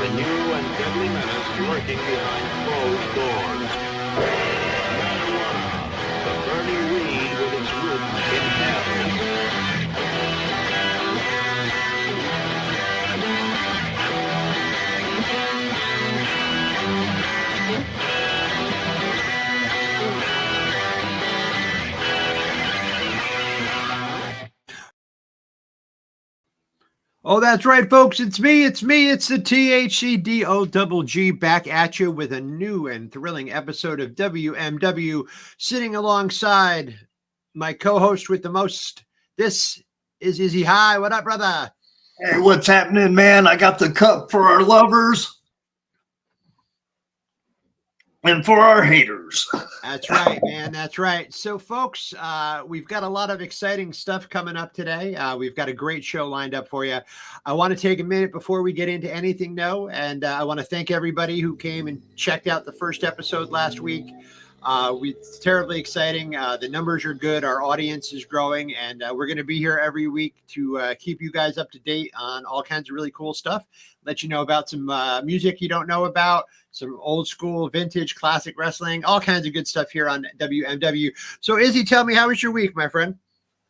a new and deadly menace lurking behind closed doors. Marijuana, the burning weed with its roots in hell. Oh, that's right, folks. It's me. It's the THCDOGG back at you with a new and thrilling episode of WMW, sitting alongside my co-host with the most. This is Izzy. Hi, what up, brother? Hey, what's happening, man? I got the cup for our lovers and for our haters. That's right, man. That's right. So, folks, we've got a lot of exciting stuff coming up today. We've got a great show lined up for you. I want to take a minute before we get into anything, though, and I want to thank everybody who came and checked out the first episode last week. It's terribly exciting. The numbers are good. Our audience is growing, and we're going to be here every week to keep you guys up to date on all kinds of really cool stuff. Let you know about some music you don't know about, some old school, vintage, classic wrestling, all kinds of good stuff here on WMW. So, Izzy, tell me, how was your week, my friend?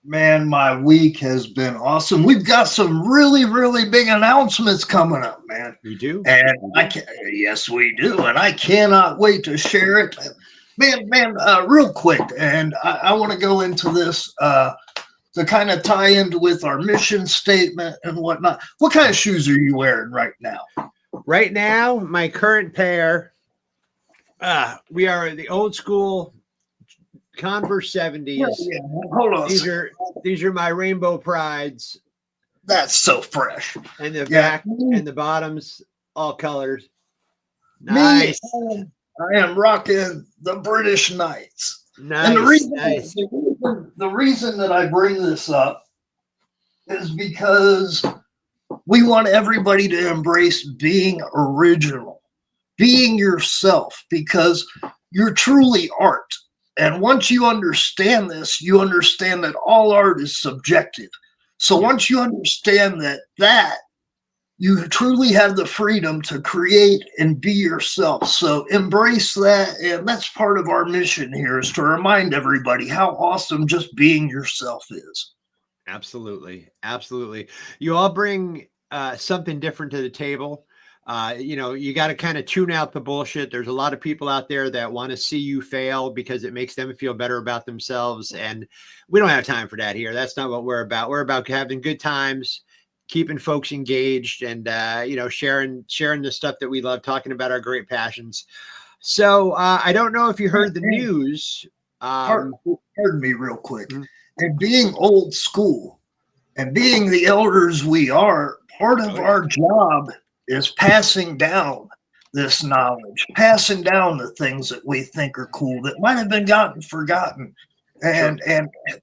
Man, my week has been awesome. We've got some really, really big announcements coming up, man. We do? And yes, we do. And I cannot wait to share it. Man, real quick. And I want to go into this to kind of tie into with our mission statement and whatnot. What kind of shoes are you wearing right now? Right now, my current pair, we are the old school Converse 70s. Yeah. Hold on. These are my Rainbow Prides. That's so fresh. And the back and the bottoms, all colors. Nice. I am rocking the British Knights. Nice. And the reason that I bring this up is because we want everybody to embrace being original, being yourself, because you're truly art. And once you understand this, you understand that all art is subjective. So once you understand that you truly have the freedom to create and be yourself. So embrace that. And that's part of our mission here, is to remind everybody how awesome just being yourself is. Absolutely. Absolutely. You all bring something different to the table. You got to kind of tune out the bullshit. There's a lot of people out there that want to see you fail because it makes them feel better about themselves. And we don't have time for that here. That's not what we're about. We're about having good times, keeping folks engaged, and sharing the stuff that we love, talking about our great passions. So I don't know if you heard the news. Pardon me real quick. And being old school and being the elders we are, part of our job is passing down this knowledge, passing down the things that we think are cool that might have been forgotten, and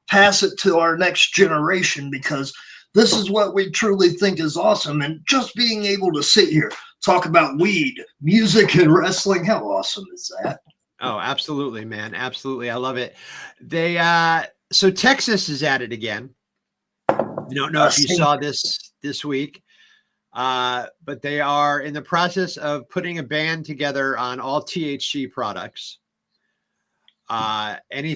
pass it to our next generation, because this is what we truly think is awesome. And just being able to sit here, talk about weed, music, and wrestling, how awesome is that? Oh, absolutely, man. Absolutely. I love it. So Texas is at it again. I don't know if you saw this week, but they are in the process of putting a ban together on all THC products. Any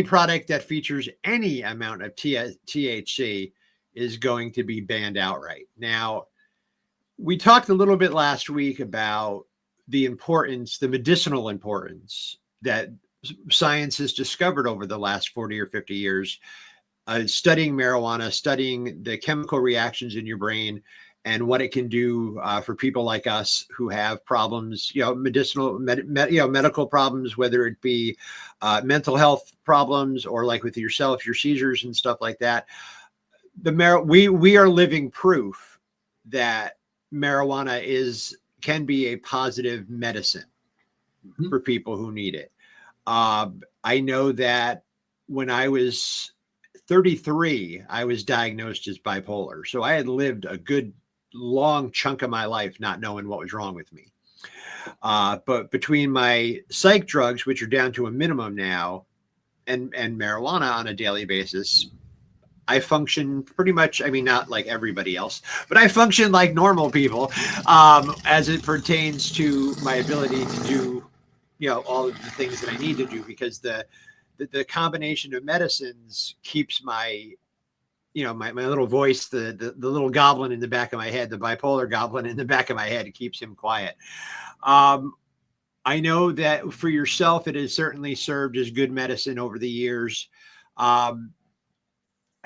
product that features any amount of THC is going to be banned outright. Now, we talked a little bit last week about the medicinal importance that science has discovered over the last 40 or 50 years, studying marijuana, studying the chemical reactions in your brain, and what it can do for people like us who have problems, medical problems, whether it be mental health problems or like with yourself, your seizures and stuff like that. We are living proof that marijuana can be a positive medicine for people who need it. I know that when I was 33, I was diagnosed as bipolar. So I had lived a good long chunk of my life not knowing what was wrong with me. But between my psych drugs, which are down to a minimum now, and marijuana on a daily basis, I function pretty much, I mean, not like everybody else, but I function like normal people as it pertains to my ability to do, all of the things that I need to do, because the combination of medicines keeps my, my little voice, the little goblin in the back of my head, the bipolar goblin in the back of my head, it keeps him quiet. I know that for yourself, it has certainly served as good medicine over the years.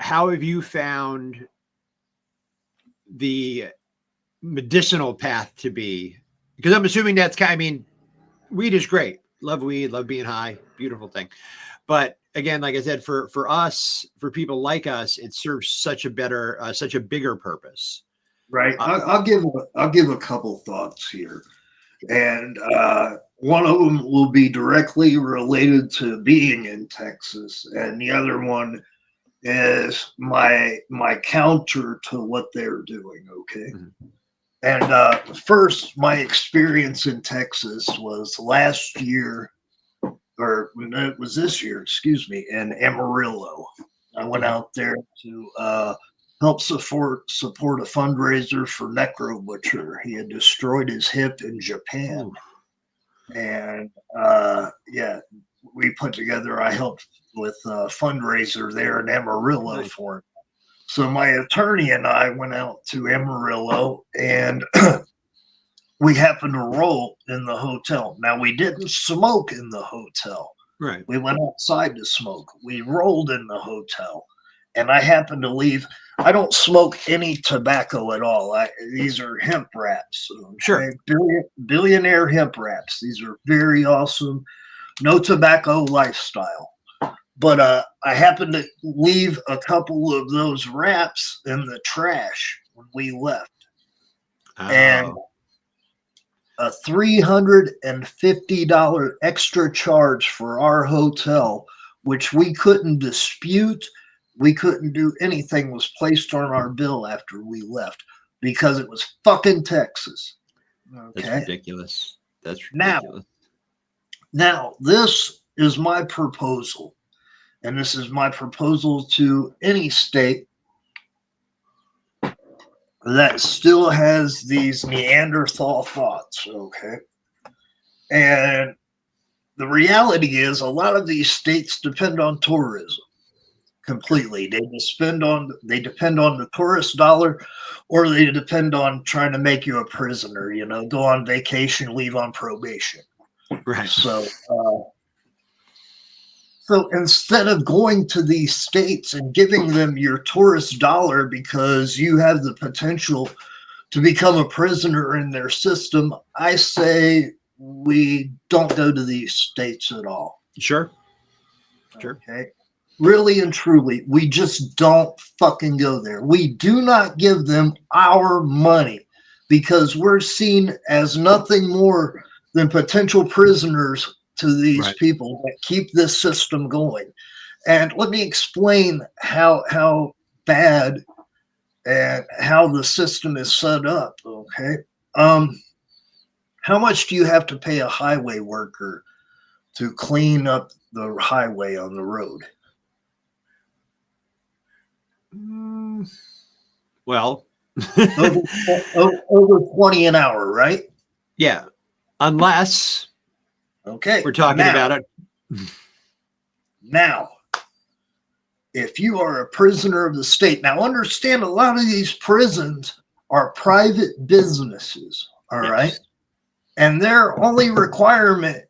How have you found the medicinal path to be? Because I'm assuming that's I mean, weed is great. Love weed, love being high, beautiful thing. But again, like I said, for us, for people like us, it serves such a bigger purpose. Right. I'll give a couple thoughts here, and one of them will be directly related to being in Texas, and the other one is my counter to what they're doing. Okay. Mm-hmm. And first, my experience in Texas was last year, or it was this year, excuse me, in Amarillo. I went out there to help support a fundraiser for Necro Butcher. He had destroyed his hip in Japan. Ooh. And yeah, we put together, I helped with a fundraiser there in Amarillo for him. So my attorney and I went out to Amarillo, and we happened to roll in the hotel. Now, we didn't smoke in the hotel. Right. We went outside to smoke. We rolled in the hotel, and I happened to leave. I don't smoke any tobacco at all. These are hemp wraps. Okay? Sure. Billionaire hemp wraps. These are very awesome. No tobacco lifestyle. But I happened to leave a couple of those wraps in the trash when we left. Oh. And a $350 extra charge for our hotel, which we couldn't dispute, we couldn't do anything, was placed on our bill after we left because it was fucking Texas. Okay? That's ridiculous. That's ridiculous. Now, this is my proposal. And this is my proposal to any state that still has these Neanderthal thoughts, okay? And the reality is a lot of these states depend on tourism completely. They depend on the tourist dollar, or they depend on trying to make you a prisoner, go on vacation, leave on probation. Right. So instead of going to these states and giving them your tourist dollar because you have the potential to become a prisoner in their system, I say we don't go to these states at all. Sure. Okay. Really and truly, we just don't fucking go there. We do not give them our money because we're seen as nothing more than potential prisoners to these people that keep this system going. And let me explain how bad and how the system is set up. Okay. How much do you have to pay a highway worker to clean up the highway on the road? Well, over 20 an hour, right? Yeah. Unless we're talking about it. Now, if you are a prisoner of the state, now understand a lot of these prisons are private businesses, all right? And their only requirement,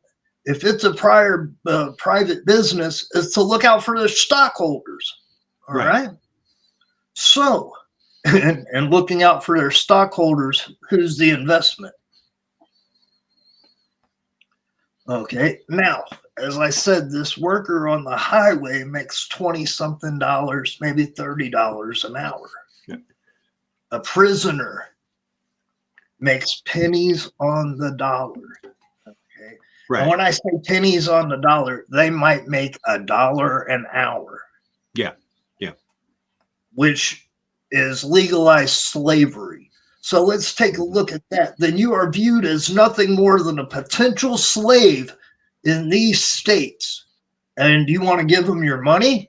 if it's a private business, is to look out for their stockholders, all right? So, and looking out for their stockholders, who's the investment? Okay, now, as I said, this worker on the highway makes 20-something dollars, maybe $30 an hour. Yep. A prisoner makes pennies on the dollar. Okay. Right. And when I say pennies on the dollar, they might make $1 an hour. Yeah. Which is legalized slavery. So let's take a look at that. Then you are viewed as nothing more than a potential slave in these states. And you want to give them your money?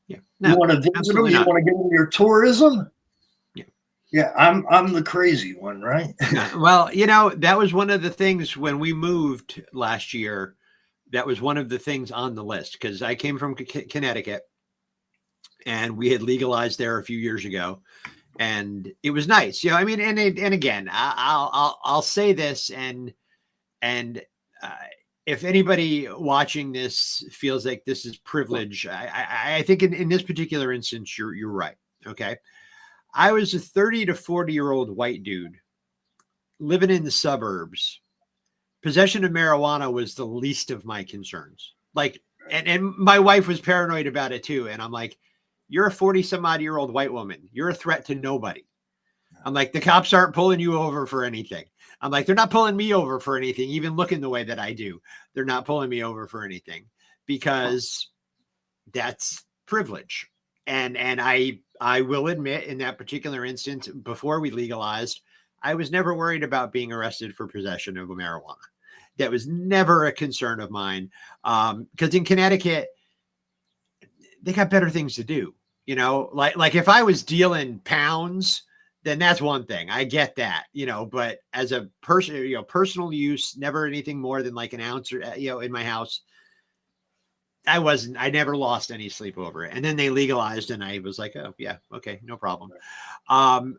Yeah. You No, want to visit them? absolutely You not. want to get into your tourism? Yeah. Yeah, I'm the crazy one, right? Yeah. Well, you know, that was one of the things when we moved last year. That was one of the things on the list because I came from Connecticut and we had legalized there a few years ago, and it was nice. You know, I mean, and again, I'll say this, and uh, if anybody watching this feels like this is privilege, I think in this particular instance, you're right. Okay, I was a 30 to 40-year-old white dude living in the suburbs. Possession of marijuana was the least of my concerns. Like, and my wife was paranoid about it too. And I'm like, you're a 40 some odd year old white woman. You're a threat to nobody. I'm like, the cops aren't pulling you over for anything. I'm like, they're not pulling me over for anything, even looking the way that I do. They're not pulling me over for anything because that's privilege. And I will admit in that particular instance, before we legalized, I was never worried about being arrested for possession of marijuana. That was never a concern of mine. Because in Connecticut, they got better things to do. You know, like if I was dealing pounds, then that's one thing. I get that, you know, but as a person, you know, personal use, never anything more than like an ounce or, you know, in my house. I never lost any sleep over it. And then they legalized and I was like, oh yeah, okay, no problem. Um,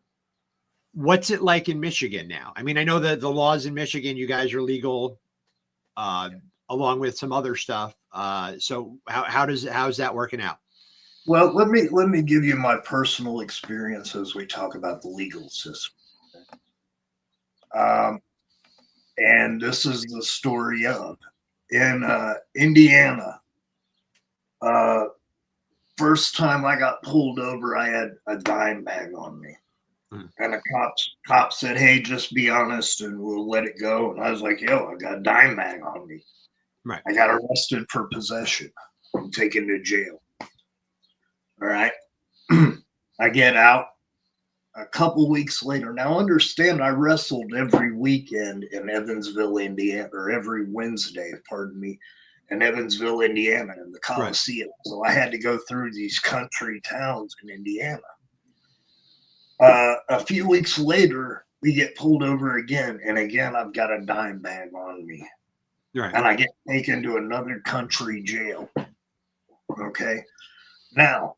what's it like in Michigan now? I mean, I know that the laws in Michigan, you guys are legal, uh, along with some other stuff. So how's that working out? Well, let me give you my personal experience as we talk about the legal system. Um, and this is the story of in Indiana. Uh, First time I got pulled over, I had a dime bag on me. Mm. And the cop said, "Hey, just be honest and we'll let it go." And I was like, "Yo, I got a dime bag on me." Right. I got arrested for possession and taken to jail. All right. I get out a couple weeks later. Now, understand, I wrestled every weekend in Evansville, Indiana, or every Wednesday, pardon me, in Evansville, Indiana, in the Right. Coliseum. So I had to go through these country towns in Indiana. A few weeks later, we get pulled over again, and again, I've got a dime bag on me, Right. and I get taken to another country jail. Okay, now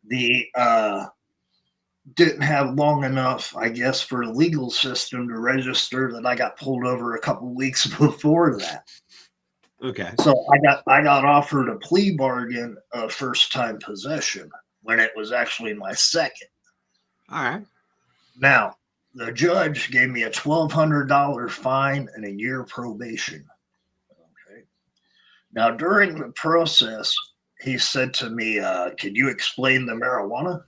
the didn't have long enough, I guess, for the legal system to register that I got pulled over a couple weeks before that. Okay. So I got offered a plea bargain of first time possession when it was actually my second. All right. Now the judge gave me a $1,200 fine and a year probation. Okay. Now during the process, he said to me, "Can you explain the marijuana?"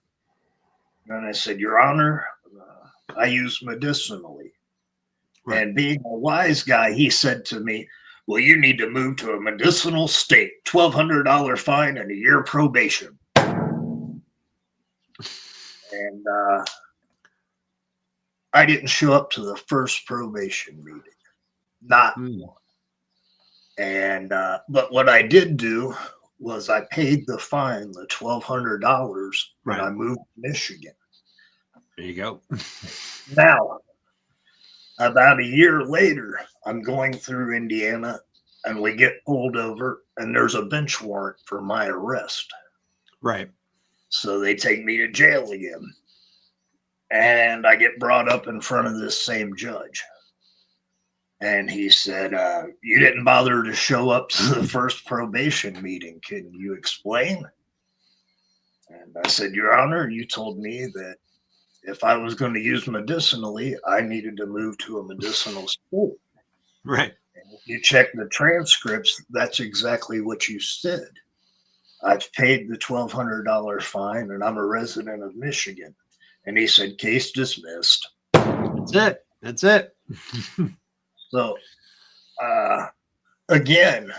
And I said, "Your Honor, I use medicinally." Right. And being a wise guy, he said to me, "Well, you need to move to a medicinal state, $1,200 fine and a year probation." And I didn't show up to the first probation meeting, not Mm. one. And but what I did do was I paid the fine, the $1,200, and Right. I moved to Michigan. There you go. Now, about a year later, I'm going through Indiana and we get pulled over, and there's a bench warrant for my arrest. Right. So they take me to jail again. And I get brought up in front of this same judge. And he said, "You didn't bother to show up to the first probation meeting. Can you explain?" And I said, "Your Honor, you told me that if I was going to use medicinally, I needed to move to a medicinal state. Right. And if you check the transcripts, that's exactly what you said. I've paid the $1,200 fine and I'm a resident of Michigan." And he said, "Case dismissed." That's it. That's it. So, uh, again,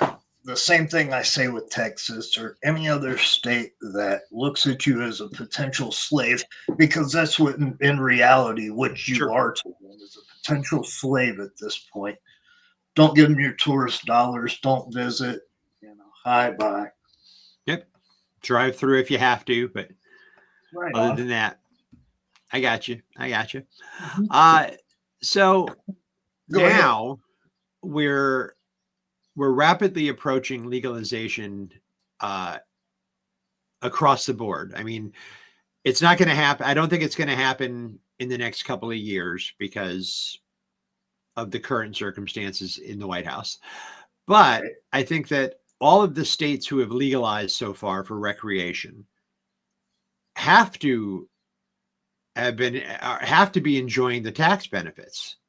the same thing I say with Texas or any other state that looks at you as a potential slave, because that's what in reality what you Sure. are to them, is a potential slave at this point. Don't give them your tourist dollars. Don't visit. Hi, bye. Yep. drive through if you have to, but Right other on. than that, I got you. I got you. Mhm. So Go ahead. now we're rapidly approaching legalization uh, across the board. I mean, it's not going to happen. I don't think it's going to happen in the next couple of years because of the current circumstances in the White House. But Right. I think that all of the states who have legalized so far for recreation have to have to be enjoying the tax benefits. I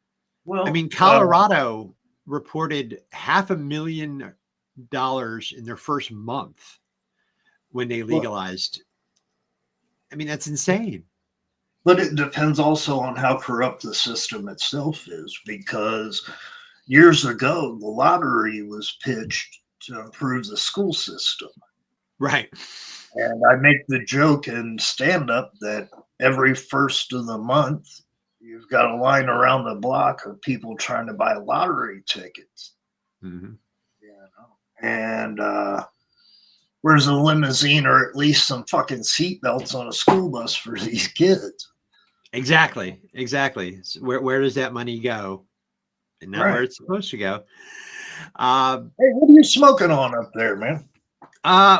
Well, mean, Colorado reported $500,000 in their first month when they well, legalized. I mean, that's insane. but it depends also on how corrupt the system itself is, because years ago the lottery was pitched to improve the school system. Right. And I make the joke in stand up that every first of the month, you've got a line around the block of people trying to buy lottery tickets. Mm-hmm. You know? And where's a limousine or at least some fucking seatbelts on a school bus for these kids? Exactly. Exactly. So where does that money go? And not where Right. it's supposed to go. Uh, Hey, what are you smoking on up there, man?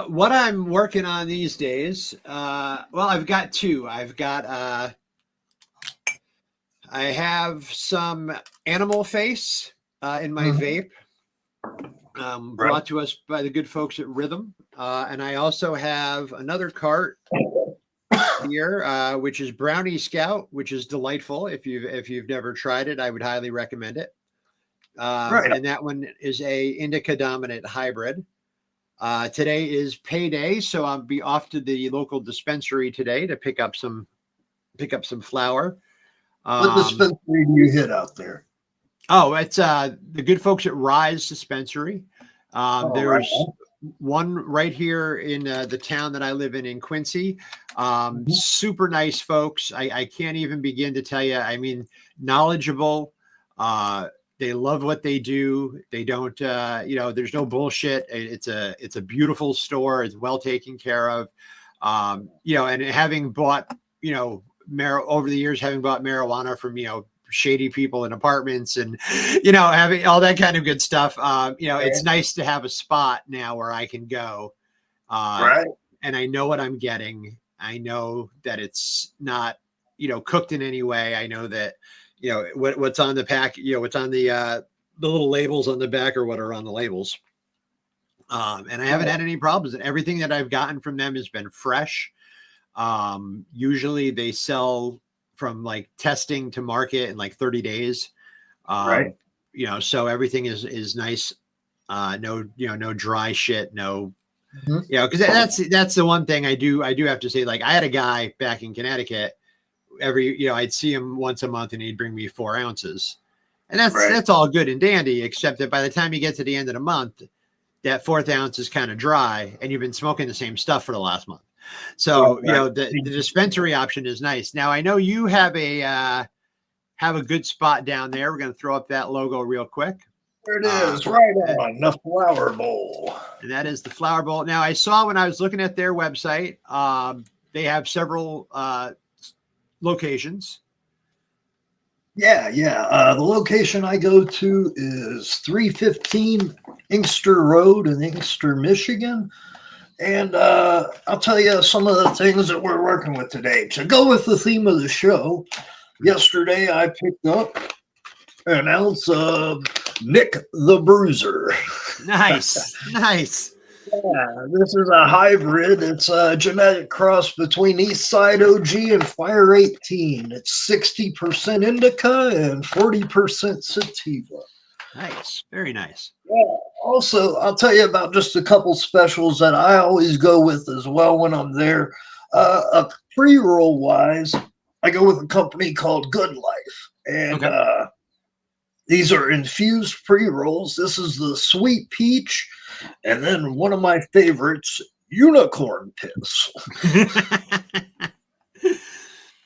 what I'm working on these days, well, I've got two. I have some animal face in my Mhm. vape, Right. brought to us by the good folks at Rhythm. And I also have another cart here, which is Brownie Scout, which is delightful. If you've never tried it, I would highly recommend it. Right. And that one is a indica dominant hybrid. Today is payday, so I'll be off to the local dispensary today to pick up some flour. What Um, dispensary do you hit out there? oh, it's the good folks at Rise Dispensary. Oh, right. There's one right here in the town that I live in Quincy. Mhm. Super nice folks. I can't even begin to tell you. I mean, knowledgeable. They love what they do. They don't, there's no bullshit. It's a beautiful store. It's well taken care of. And having bought, over the years, having bought marijuana from, shady people in apartments and, having all that kind of good stuff. It's nice to have a spot now where I can go. Uh, Right. and I know what I'm getting. I know that it's not, cooked in any way. I know that, what's on the pack, what's on the little labels on the back or what are on the labels. And I haven't had any problems. Everything that I've gotten from them has been fresh. Usually they sell from like testing to market in like 30 days. Right. Um, so everything is nice. No dry shit, no, Mhm. because that's the one thing I do have to say. Like I had a guy back in Connecticut. I'd see him once a month and he'd bring me 4 ounces, and that's Right. that's all good and dandy. Except that by the time you get to the end of the month, that fourth ounce is kind of dry, and you've been smoking the same stuff for the last month. Right. So Right. the dispensary option is nice. Now I know you have a good spot down there. We're going to throw up that logo real quick. There it Uh, is. Right and, on the flower bowl. and that is the Flower Bowl. Now I saw when I was looking at their website, they have several locations. Yeah, yeah. The location I go to is 315 Inkster Road in Inkster, Michigan. And I'll tell you some of the things that we're working with today. To go with the theme of the show, yesterday I picked up an ounce of Nick the Bruiser. Nice, nice. Yeah, this is a hybrid. It's a genetic cross between Eastside OG and Fire 18. It's 60% indica and 40% sativa. Nice. Very nice. Yeah. Also, I'll tell you about just a couple specials that I always go with as well when I'm there. A pre-roll wise, I go with a company called Good Life, and Okay. these are infused pre-rolls. This is the sweet peach, and then one of my favorites, unicorn piss.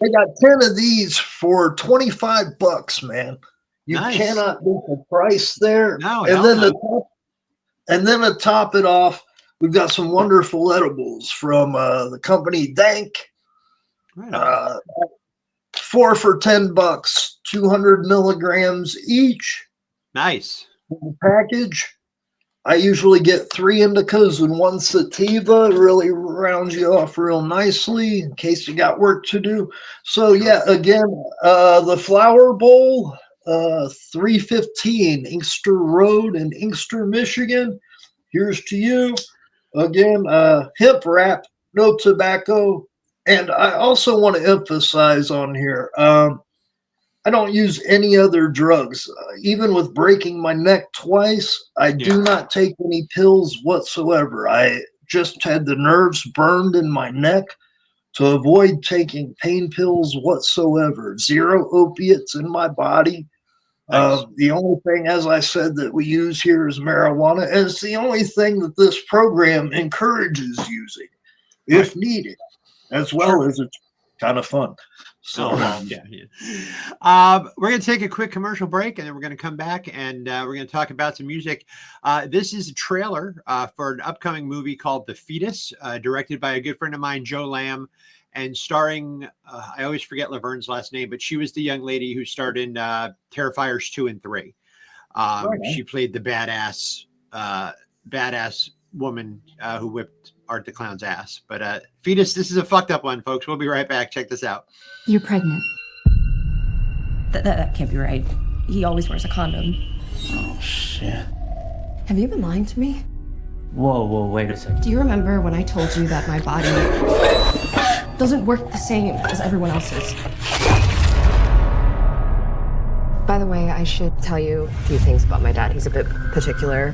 I got 10 of these for $25, man. You Nice. cannot beat the price there. No, And hell then no. to top it off, We've got some wonderful edibles from the company Dank. Right on. 4 for $10, 200 milligrams each Nice. in the package. I usually get 3 indicas and 1 sativa. It really rounds you off real nicely in case you got work to do. So yeah, again, the Flower Bowl, 315 Inkster Road in Inkster, Michigan. Here's to you. Again, hemp wrap, no tobacco. And I also want to emphasize on here, I don't use any other drugs. Even with breaking my neck twice, I do not take any pills whatsoever. I just had the nerves burned in my neck to avoid taking pain pills whatsoever. Zero opiates in my body. Nice. The only thing, as I said, that we use here is marijuana. And it's the only thing that this program encourages using if needed, as well as it's kind of fun. So, we're going to take a quick commercial break, and then we're going to come back, and we're going to talk about some music. This is a trailer for an upcoming movie called The Fetus, directed by a good friend of mine, Joe Lamb, and starring, I always forget Laverne's last name, but she was the young lady who starred in Terrifiers 2 and 3. She played the badass woman who whipped Art the Clown's ass. But Fetus, this is a fucked up one, folks. We'll be right back. Check this out. You're pregnant. That can't be right. He always wears a condom. Oh, shit. Have you been lying to me? Whoa, wait a second. Do you remember when I told you that my body doesn't work the same as everyone else's? By the way, I should tell you a few things about my dad. He's a bit particular.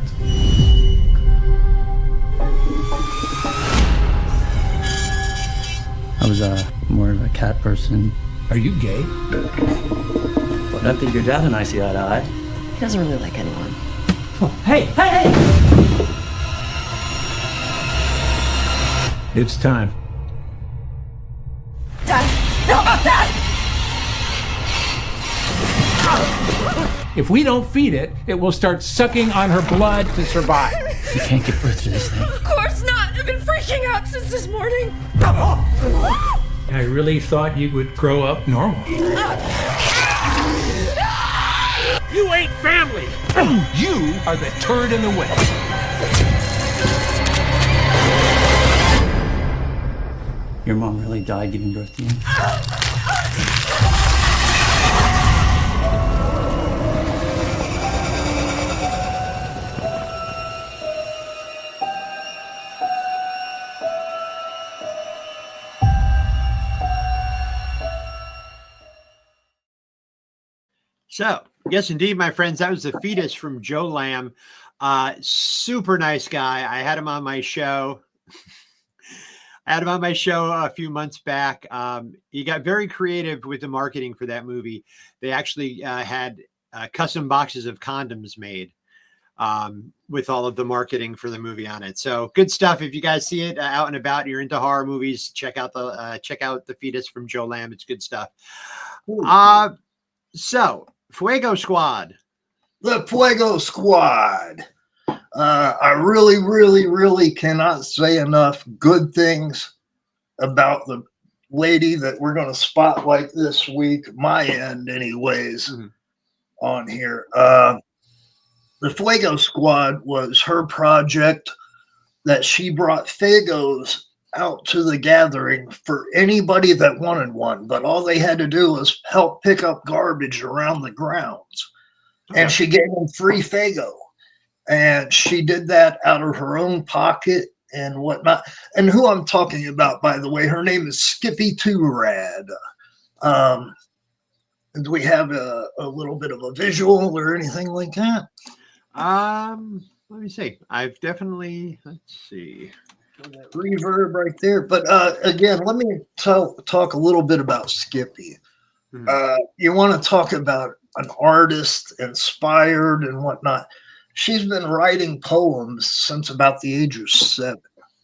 I was more of a cat person. Are you gay? But I think your dad and I see eye to eye. He doesn't really like anyone. Oh, hey! It's time. Dad! No, Dad! If we don't feed it, it will start sucking on her blood to survive. You can't give birth to this thing. Of course not! I've been freaking out since this morning. I really thought you would grow up normal. You ain't family! You are the turd in the way. Your mom really died giving birth to you? So, yes, indeed, my friends, that was The Fetus from Joe Lamb. Super nice guy. I had him on my show. A few months back. He got very creative with the marketing for that movie. They actually had custom boxes of condoms made with all of the marketing for the movie on it. So good stuff. If you guys see it out and about, you're into horror movies, check out The Fetus from Joe Lamb. It's good stuff. So Fuego Squad. The Fuego Squad. I really, really, really cannot say enough good things about the lady that we're going to spotlight this week, my end anyways, on here. The Fuego Squad was her project that she brought Fagos out to the gathering for anybody that wanted one, but all they had to do was help pick up garbage around the grounds. And she gave them free Fago. And she did that out of her own pocket and whatnot. And who I'm talking about, by the way, her name is Skippy Too Rad. Do we have a little bit of a visual or anything like that? Let me see. I've definitely, let's see. That reverb right there. But again, let me talk a little bit about Skippy. You want to talk about an artist inspired and whatnot. She's been writing poems since about the age of 7.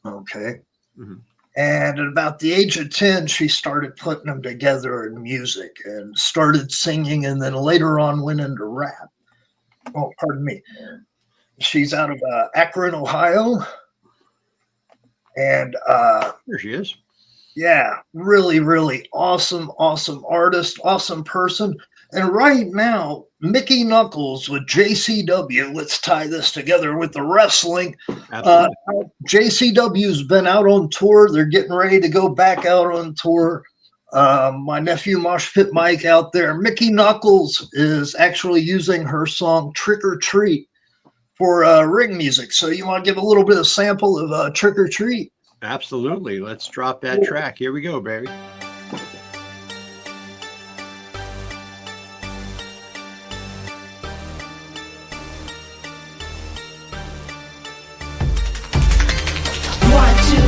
Okay. And at about the age of 10, she started putting them together in music and started singing, and then later on went into rap. Oh, pardon me. She's out of Akron, Ohio. And There she is. yeah, really, really awesome artist, awesome person. And right now, Mickey Knuckles with JCW. Let's tie this together with the wrestling. Absolutely. JCW's been out on tour. They're getting ready to go back out on tour. My nephew Mosh Pit Mike out there. Mickey Knuckles is actually using her song Trick or Treat for ring music. So you want to give a little bit of sample of Trick or Treat? Absolutely. Let's drop that track. Here we go, baby.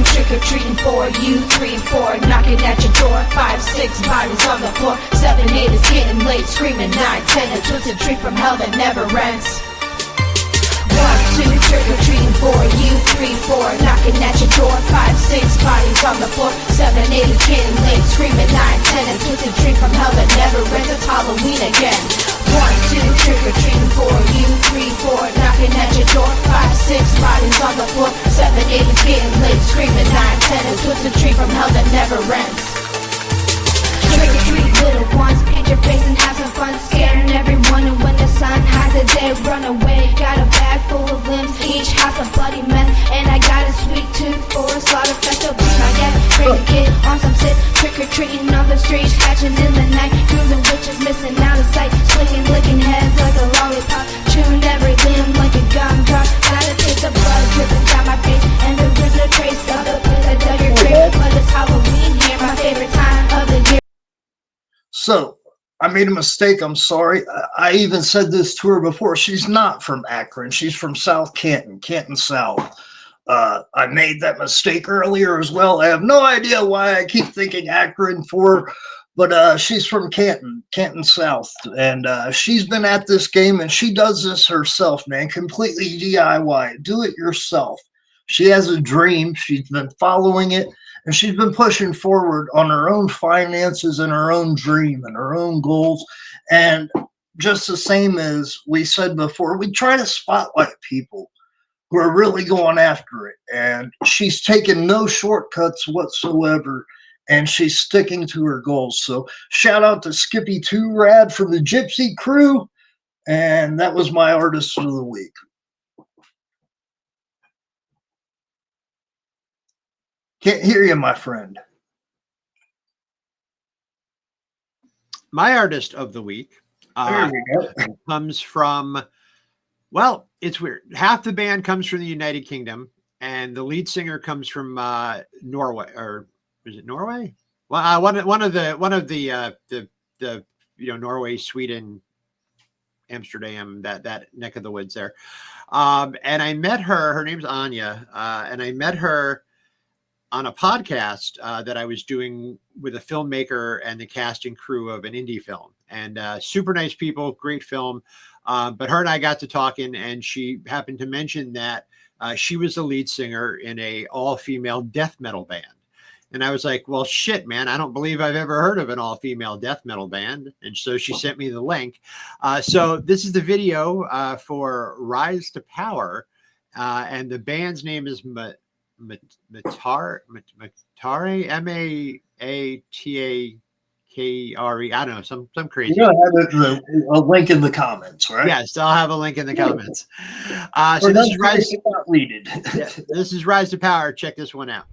Trick or treating for you, 3 and 4 knocking at your door, 5, 6 bodies on the floor, 7, 8 is getting late, screaming 9, 10 a twisted treat from hell that never ends. 1, 2 trick or treating for you, 3, 4 knocking at your door, 5, 6 bodies on the floor, 7, 8 is getting late, screaming 9, 10 a twisted treat from hell that never ends. It's Halloween again. 1, 2 trick or treating for you, 3, 4 knocking at your door, 5, 6 bodies on the floor, 7, 8 is getting late, screaming 9, 10 a twisted treat from hell that never ends. Trick or treat, little ones, paint your face and have some fun, scaring everyone. And when the sun hides it, they run away. Got a bag full of limbs, each house a bloody mess. And I got a sweet tooth for a slaughter fest. So be my guest, crazy kid on some sit, trick or treating on the streets, catching in the night, cruising witches missing out of sight, slinging, licking heads like a lollipop, chewing every limb like a gumdrop. Gotta taste the blood dripping down my face, and there is no trace of the place I dug your grave. But it's Halloween here, my favorite time of the year. So I made a mistake. I'm sorry. I even said this to her before. She's not from Akron. She's from South Canton, Canton South. I made that mistake earlier as well. I have no idea why I keep thinking Akron but she's from Canton, Canton South. And she's been at this game, and she does this herself, man, completely DIY. Do it yourself. She has a dream. She's been following it. And she's been pushing forward on her own finances and her own dream and her own goals. And just the same as we said before, we try to spotlight people who are really going after it. And she's taken no shortcuts whatsoever. And she's sticking to her goals. So shout out to Skippy 2 Rad from the Gypsy Crew. And that was my artist of the week. Can't hear you, my friend. My artist of the week There we go. comes from, well, it's weird. Half the band comes from the United Kingdom, and the lead singer comes from Norway, or is it Norway? Well, one of the Norway, Sweden, Amsterdam, that neck of the woods there. And I met her. Her name's Anya, and I met her on a podcast that I was doing with a filmmaker and the cast and crew of an indie film. And super nice people, great film. But her and I got to talking, and she happened to mention that she was the lead singer in a all-female death metal band. And I was like, well, shit, man, I don't believe I've ever heard of an all-female death metal band. And so she sent me the link. So this is the video for Rise to Power. And the band's name is Matare, Maatare. I don't know, some crazy. You're gonna have a link in the comments, right? Yes, I'll have a link in the comments. So Or this is Rise. read it. Yeah, this is Rise to Power. Check this one out.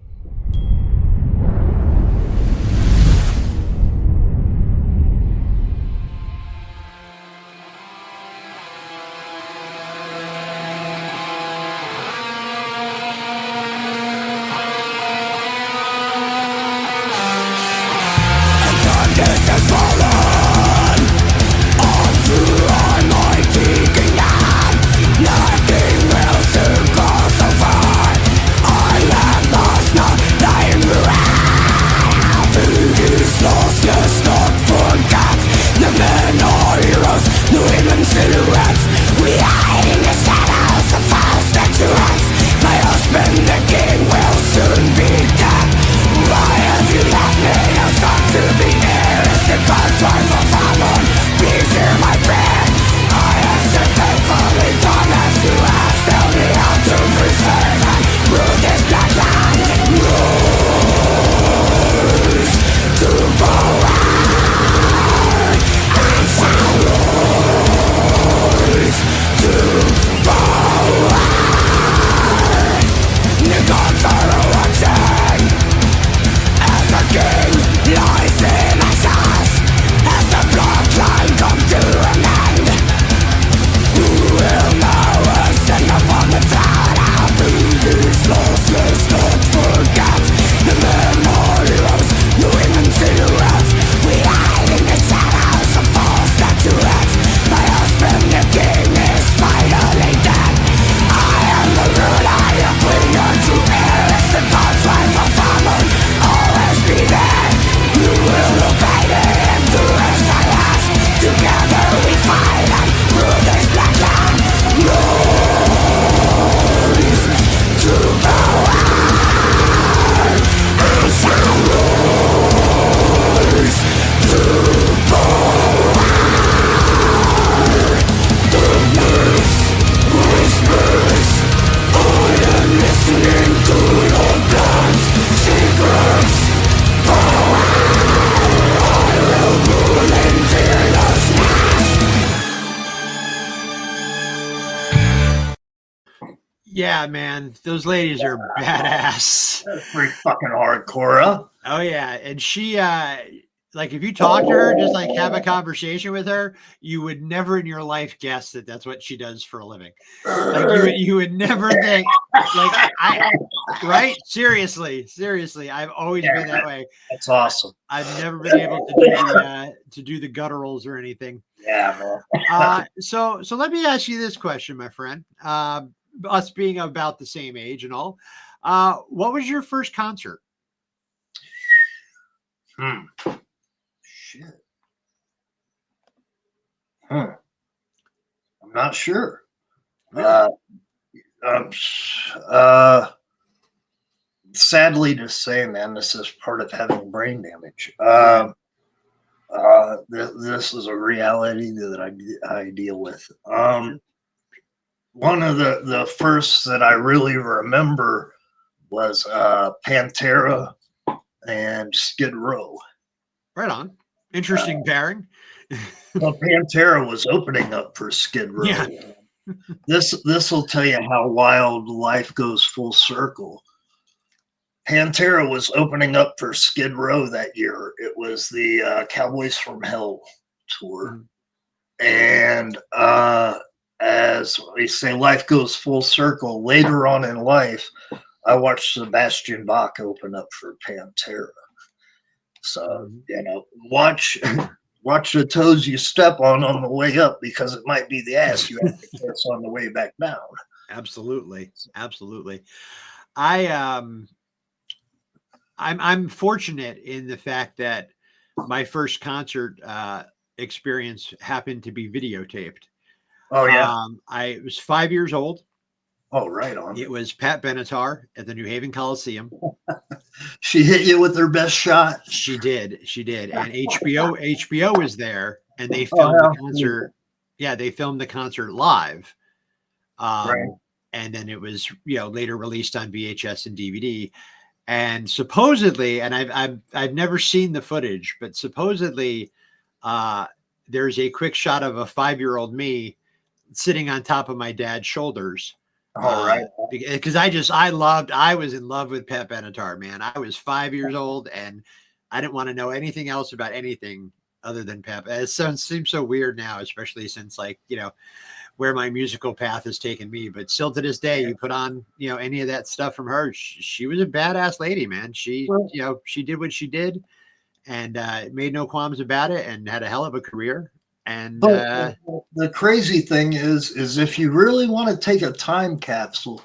Yeah, man, those ladies are badass. That's pretty fucking hardcore, huh? Oh yeah, and she like if you talk to her, just like have a conversation with her, you would never in your life guess that that's what she does for a living. Like you would never think like I right? Seriously, I've always been that way. That's awesome. I've never been able to do the gutturals or anything. Yeah, man. So let me ask you this question, my friend. Us being about the same age and all, what was your first concert? Shit. I'm not sure. Really? Um, uh, Sadly to say, man, this is part of having brain damage. This is a reality that I deal with. One of the first that I really remember was Pantera and Skid Row. Right on. Interesting pairing. Well, Pantera was opening up for Skid Row. Yeah. This will tell you how wild life goes full circle. Pantera was opening up for Skid Row that year. It was the Cowboys from Hell tour. And as we say, life goes full circle. Later on in life, I watched Sebastian Bach open up for Pantera. So, watch the toes you step on the way up, because it might be the ass you have to kiss on the way back down. Absolutely. I'm fortunate in the fact that my first concert experience happened to be videotaped. Oh yeah. I was 5 years old. Oh, right on. It was Pat Benatar at the New Haven Coliseum. She hit you with her best shot. She did. And HBO was there, and they filmed the concert. Yeah, they filmed the concert live. Right. And then it was, later released on VHS and DVD. And supposedly, and I've never seen the footage, but supposedly there's a quick shot of a 5-year-old me sitting on top of my dad's shoulders. All right. Because I was in love with Pat Benatar, man. I was 5 years old and I didn't want to know anything else about anything other than Pat. It seems so weird now, especially since where my musical path has taken me. But still to this day, you put on, any of that stuff from her. She was a badass lady, man. She did what she did and made no qualms about it and had a hell of a career. And the crazy thing is if you really want to take a time capsule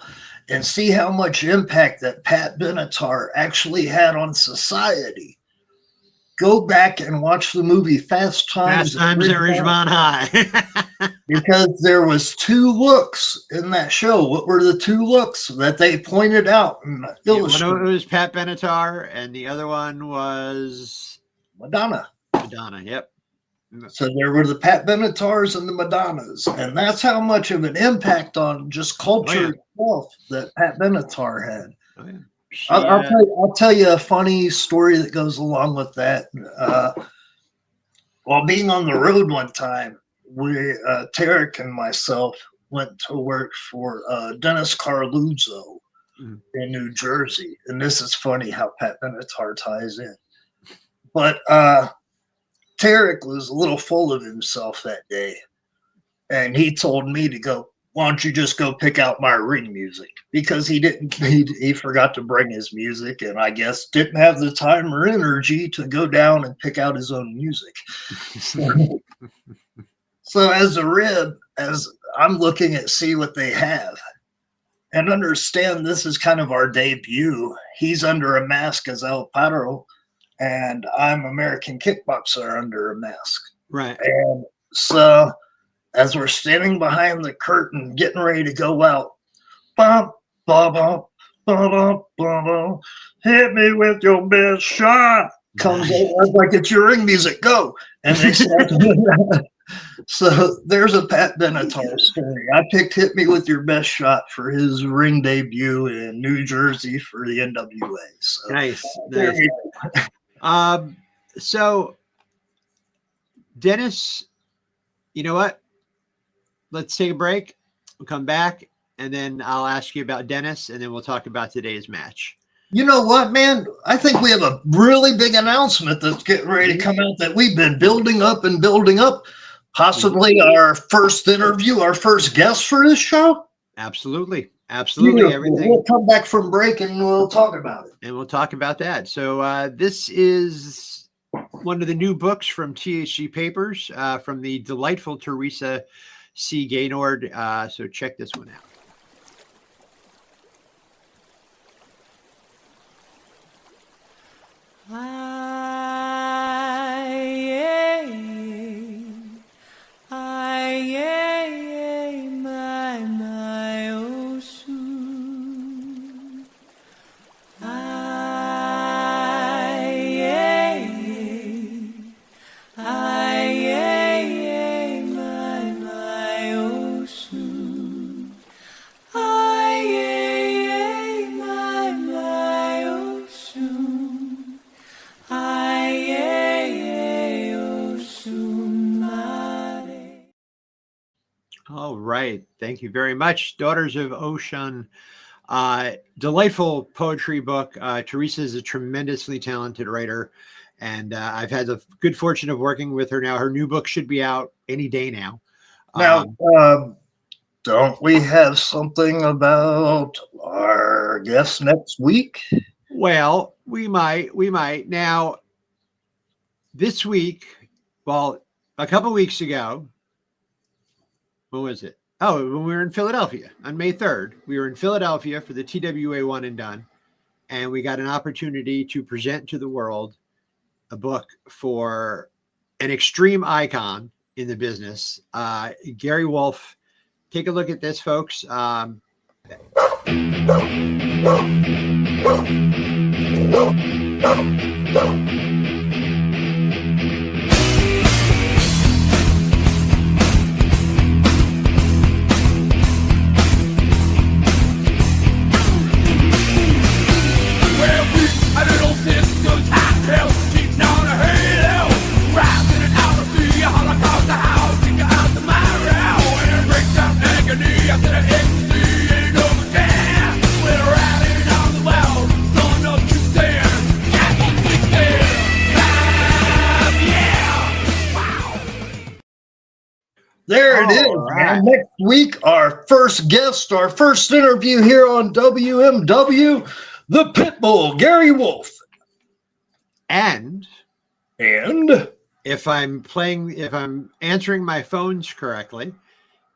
and see how much impact that Pat Benatar actually had on society, go back and watch the movie Fast Times at Ridgemont High. Because there was 2 looks in that show. What were the 2 looks that they pointed out and illustrated? One was Pat Benatar, and the other one was Madonna. Yep. So there were the Pat Benatars and the Madonnas, and that's how much of an impact on just culture itself that Pat Benatar had. Oh, yeah. I'll tell you a funny story that goes along with that. While being on the road one time, Tarek and myself went to work for Dennis Carluzzo in New Jersey, and this is funny how Pat Benatar ties in. But Tarek was a little full of himself that day, and he told me to go, why don't you just go pick out my ring music? Because he forgot to bring his music, and I guess didn't have the time or energy to go down and pick out his own music. So as a rib, as I'm looking at see what they have and understand this is kind of our debut. He's under a mask as El Patro, and I'm American Kickboxer under a mask. Right. And so as we're standing behind the curtain, getting ready to go out, bump, bump, bump, bump, bump, bump, hit me with your best shot. Comes out like it's your ring music, go. And they start So there's a Pat Benatar story. I picked Hit Me With Your Best Shot for his ring debut in New Jersey for the NWA. So, nice. So Dennis, you know what? Let's take a break. We'll come back and then I'll ask you about Dennis, and then we'll talk about today's match. You know what, man? I think we have a really big announcement that's getting ready to come out that we've been building up and building up. Possibly our first interview, our first guest for this show. Absolutely. Absolutely. Beautiful. Everything. We'll come back from break and we'll talk about it. And we'll talk about that. So this is one of the new books from THC Papers from the delightful Teresa C. Gaynord. So check this one out. All right. Thank you very much. Daughters of Ocean. Delightful poetry book. Teresa is a tremendously talented writer, and I've had the good fortune of working with her now. Her new book should be out any day now. Now, don't we have something about our guest next week? Well, we might. Now, this week, well, a couple weeks ago, when was it? Oh, when we were in Philadelphia on May 3rd, we were in Philadelphia for the TWA One and Done, and we got an opportunity to present to the world a book for an extreme icon in the business, Gary Wolf. Take a look at this, folks. There it is, right. man. Next week, our first guest, our first interview here on WMW, the Pitbull, Gary Wolf. And And if I'm answering my phones correctly,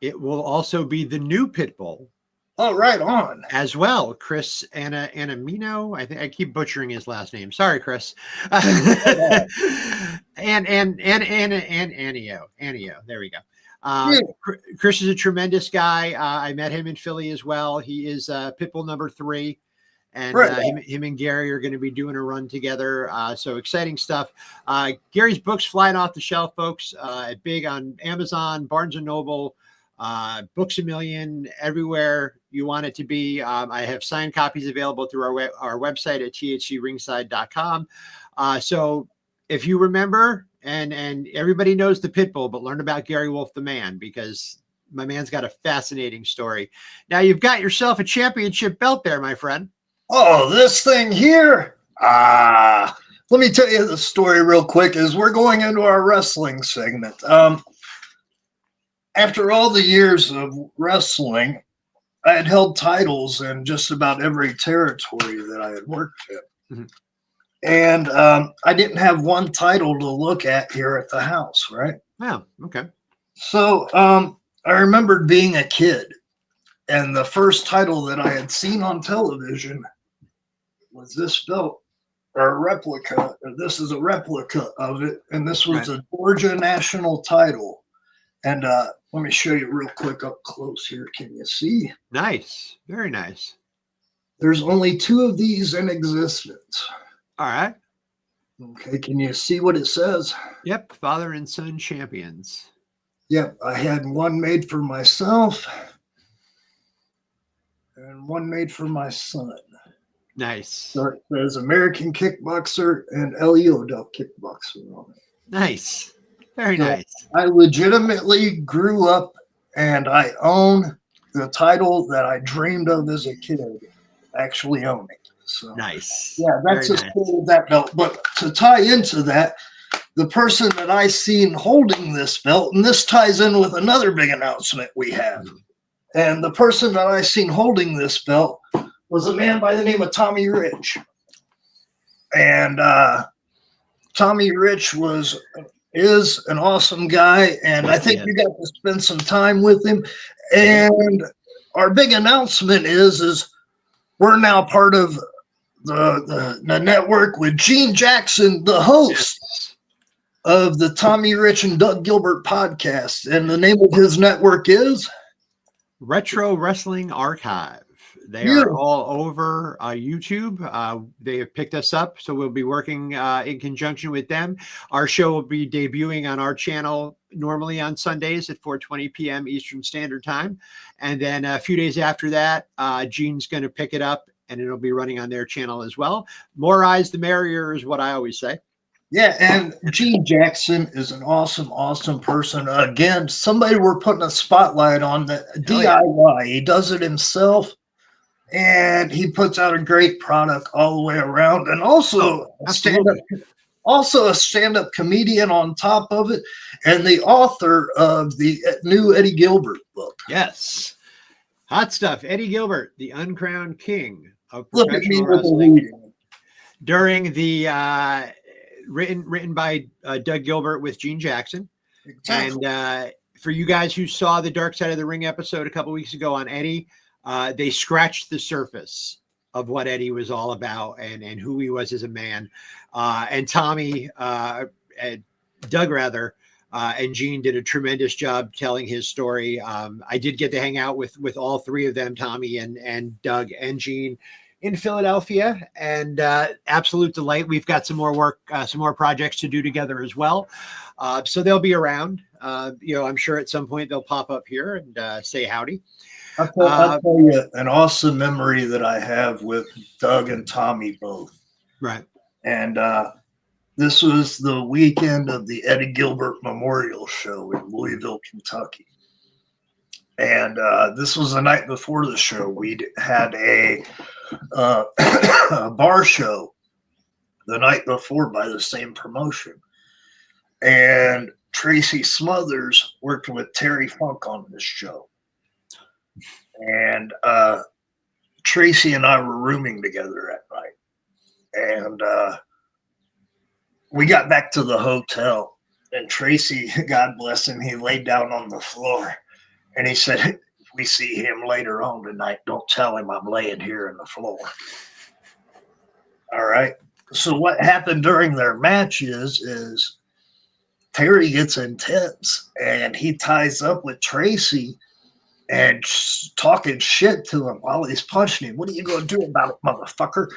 it will also be the new Pitbull. oh, right on. As well, Chris Anamino. I think I keep butchering his last name. Sorry, Chris. and Anio. There we go. Chris is a tremendous guy. I met him in Philly as well. He is Pitbull number 3, and him and Gary are going to be doing a run together. So exciting stuff. Gary's book's flying off the shelf, folks. Big on Amazon, Barnes and Noble, Books A Million, everywhere you want it to be. I have signed copies available through our website at thcringside.com. So if you remember, and everybody knows the Pitbull, but learn about Gary Wolf, the man, because my man's got a fascinating story. Now you've got yourself a championship belt there, my friend. Oh, this thing here. Let me tell you the story real quick as we're going into our wrestling segment. After all the years of wrestling, I had held titles in just about every territory that I had worked in. Mm-hmm. And I didn't have one title to look at here at the house, right? Oh, okay. So I remembered being a kid, and the first title that I had seen on television was this belt, or a replica. This is a replica of it, and this was a Georgia national title. And let me show you real quick up close here. Can you see? Nice. Very nice. There's only 2 of these in existence. All right. Okay, can you see what it says? Yep. Father and son champions. Yep, I had one made for myself and one made for my son. Nice. So it says American Kickboxer and LEOW Kickboxer on it. Nice. Very nice. I legitimately grew up and I own the title that I dreamed of as a kid actually owning. So Nice. yeah, that's Very as nice. cool as that belt. But to tie into that, the person that I seen holding this belt, and this ties in with another big announcement we have. And the person that I seen holding this belt was a man by the name of Tommy Rich. And Tommy Rich is an awesome guy, and I think you got to spend some time with him. And our big announcement is we're now part of the network with Gene Jackson, the host of the Tommy Rich and Doug Gilbert podcast. And the name of his network is Retro Wrestling Archive. They are Beautiful. all over YouTube. They have picked us up, so we'll be working in conjunction with them. Our show will be debuting on our channel normally on Sundays at 4:20 p.m. Eastern Standard Time. And then a few days after that, Gene's going to pick it up, and it'll be running on their channel as well. More eyes, the merrier is what I always say. Yeah, and Gene Jackson is an awesome, awesome person. Again, somebody we're putting a spotlight on, the DIY. He does it himself, and he puts out a great product all the way around, and also a stand-up comedian on top of it, and the author of the new Eddie Gilbert book. Yes. Hot stuff. Eddie Gilbert, the uncrowned king of Look at me professional with a wrestling. reading. During the written by Doug Gilbert with Gene Jackson. Exactly. And for you guys who saw the Dark Side of the Ring episode a couple weeks ago on Eddie, they scratched the surface of what Eddie was all about and who he was as a man. And Tommy, Doug rather, and Gene did a tremendous job telling his story. I did get to hang out with all three of them, Tommy and Doug and Gene, in Philadelphia, and absolute delight. We've got some more work, some more projects to do together as well. So they'll be around. I'm sure at some point they'll pop up here and say howdy. I'll tell you an awesome memory that I have with Doug and Tommy both. Right. And this was the weekend of the Eddie Gilbert Memorial Show in Louisville, Kentucky. And this was the night before the show. We'd had a bar show the night before by the same promotion. And Tracy Smothers worked with Terry Funk on this show. And Tracy and I were rooming together that night. And we got back to the hotel. And Tracy, God bless him, he laid down on the floor. And he said, if we see him later on tonight, don't tell him I'm laying here on the floor. All right. So what happened during their match is Terry gets intense and he ties up with Tracy and talking shit to him while he's punching him. What are you going to do about it, motherfucker?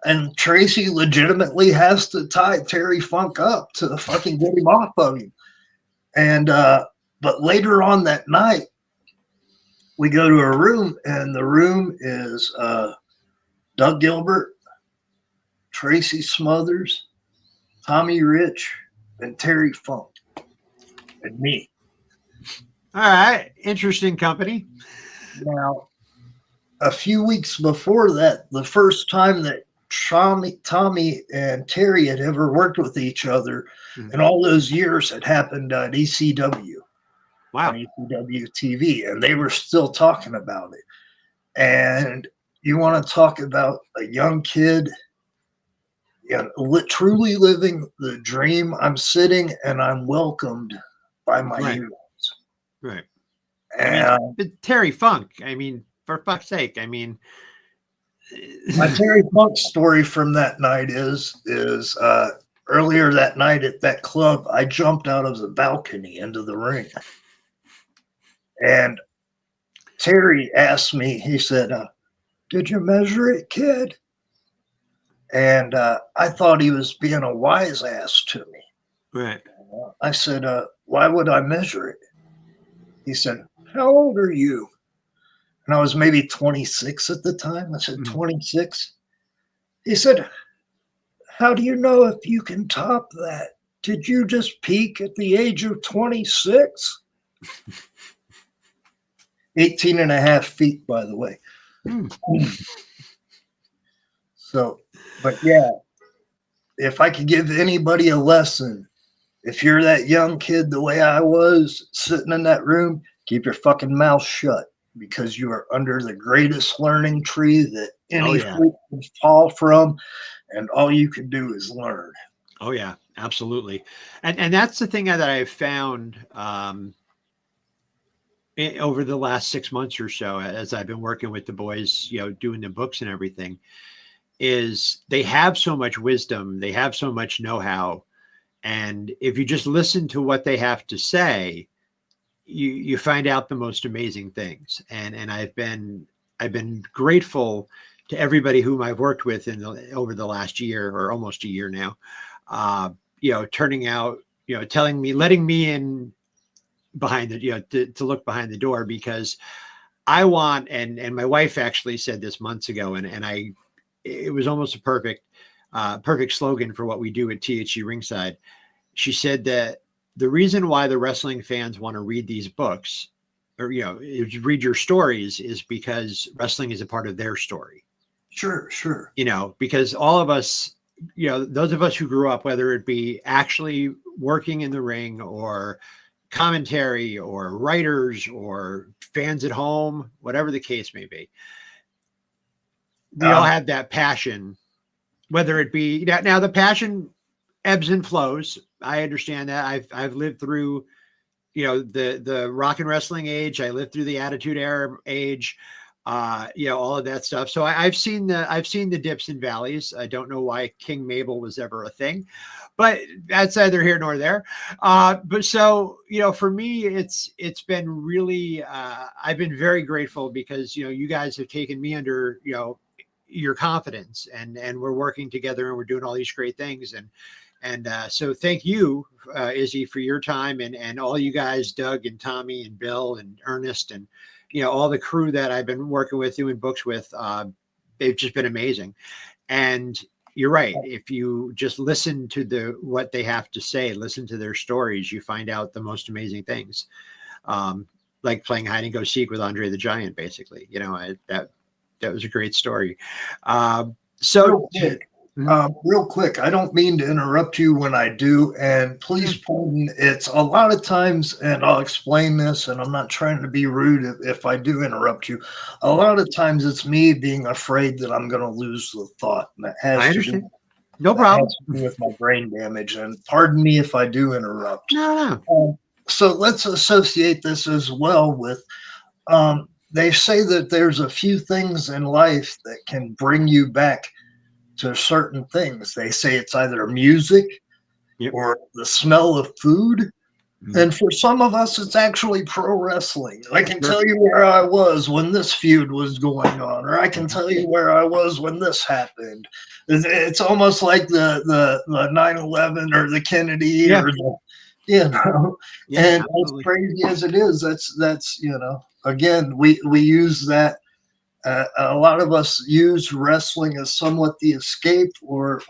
And Tracy legitimately has to tie Terry Funk up to fucking get him off of him. And but later on that night, we go to a room, and the room is Doug Gilbert, Tracy Smothers, Tommy Rich, and Terry Funk, and me. All right. Interesting company. Now, a few weeks before that, the first time that Tommy and Terry had ever worked with each other in all those years had happened at ECW. Wow. On ECW TV, and they were still talking about it. And you want to talk about a young kid, truly living the dream. I'm sitting and I'm welcomed by my heroes. Right. And but Terry Funk, I mean, for fuck's sake, I mean, my Terry Funk story from that night is earlier that night at that club, I jumped out of the balcony into the ring. And Terry asked me, he said, did you measure it, kid? And I thought he was being a wise ass to me. Right. I said, why would I measure it? He said, how old are you? And I was maybe 26 at the time. I said, 26. He said, how do you know if you can top that? Did you just peak at the age of 26? 18 and a half feet, by the way. So, but yeah, if I could give anybody a lesson, if you're that young kid the way I was sitting in that room, keep your fucking mouth shut, because you are under the greatest learning tree that any fruit can fall from, and all you can do is learn. Oh yeah, absolutely. And that's the thing that I've found over the last 6 months or so, as I've been working with the boys, doing the books and everything, is they have so much wisdom, they have so much know-how, and if you just listen to what they have to say, you find out the most amazing things. And I've been grateful to everybody whom I've worked with over the last year, or almost a year now, turning out, telling me, letting me in behind the, to look behind the door, because I want, and my wife actually said this months ago, and it was almost a perfect slogan for what we do at THC Ringside. She said that the reason why the wrestling fans want to read these books, or read your stories, is because wrestling is a part of their story. Sure. Because all of us, those of us who grew up, whether it be actually working in the ring, or commentary, or writers, or fans at home, whatever the case may be, we all have that passion, whether it be now the passion ebbs and flows. I understand that. I've lived through, the rock and wrestling age. I lived through the Attitude Era age, all of that stuff. So I've seen the dips and valleys. I don't know why King Mabel was ever a thing, but that's neither here nor there. But so, for me, it's been really, I've been very grateful, because, you guys have taken me under, your confidence, and we're working together, and we're doing all these great things. And so thank you, Izzy, for your time, and all you guys, Doug and Tommy and Bill and Ernest, and, all the crew that I've been working with, doing books with. They've just been amazing. And you're right. If you just listen to what they have to say, listen to their stories, you find out the most amazing things. Like playing hide and go seek with Andre the Giant, basically. That was a great story. Real quick, I don't mean to interrupt you when I do, and please pardon. It's a lot of times, and I'll explain this, and I'm not trying to be rude if I do interrupt you. A lot of times it's me being afraid that I'm going to lose the thought, and I understand. No problem. Has to do with my brain damage, and pardon me if I do interrupt. No. So let's associate this as well with, they say that there's a few things in life that can bring you back to certain things. They say it's either music, or the smell of food. And for some of us, it's actually pro wrestling. I can tell you where I was when this feud was going on, or I can tell you where I was when this happened. It's almost like the 9/11 or the Kennedy, or the, and as crazy as it is, that's again, we use that. A lot of us use wrestling as somewhat the escape, or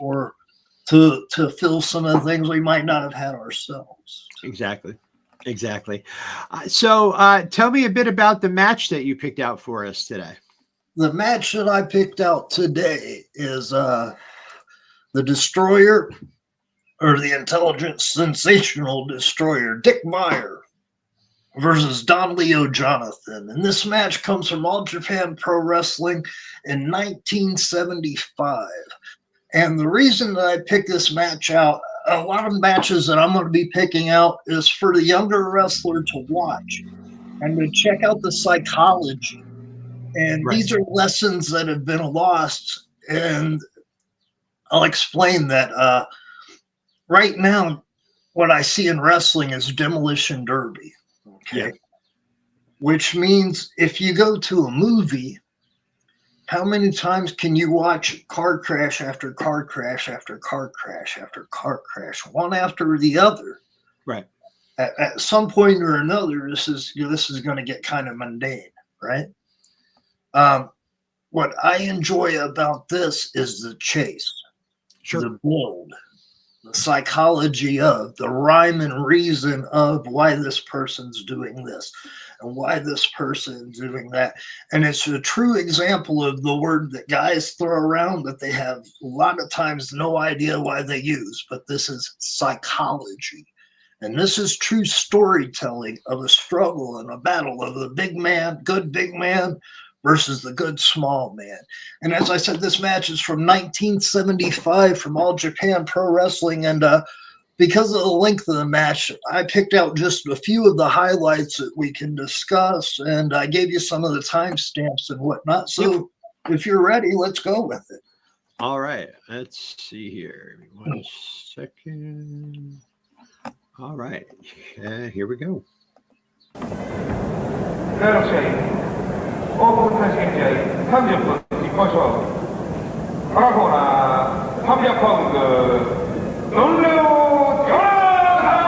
to fill some of the things we might not have had ourselves. Exactly. So tell me a bit about the match that you picked out for us today. The match that I picked out today is the Destroyer, or the Intelligent Sensational Destroyer, Dick Meyer, versus Don Leo Jonathan. And this match comes from All Japan Pro Wrestling in 1975. And the reason that I picked this match out, a lot of matches that I'm going to be picking out, is for the younger wrestler to watch and to check out the psychology. And these are lessons that have been lost. And I'll explain that. Right now, what I see in wrestling is demolition derby. Okay. Which means if you go to a movie, how many times can you watch car crash after car crash after car crash after car crash, one after the other? Right. At some point or another, this is going to get kind of mundane, right? What I enjoy about this is the chase, the build, the psychology of, the rhyme and reason of why this person's doing this and why this person's doing that. And it's a true example of the word that guys throw around that they have a lot of times no idea why they use, but this is psychology. And this is true storytelling of a struggle and a battle of the big man, good big man, versus the good small man. And as I said, this match is from 1975 from All Japan Pro Wrestling. And because of the length of the match, I picked out just a few of the highlights that we can discuss. And I gave you some of the timestamps and whatnot. So if you're ready, let's go with it. All right. Let's see here. 1 second. All right. Here we go. オープン対戦試合30分一本勝負赤コーナー300パウンドノンレオ・ジョナサン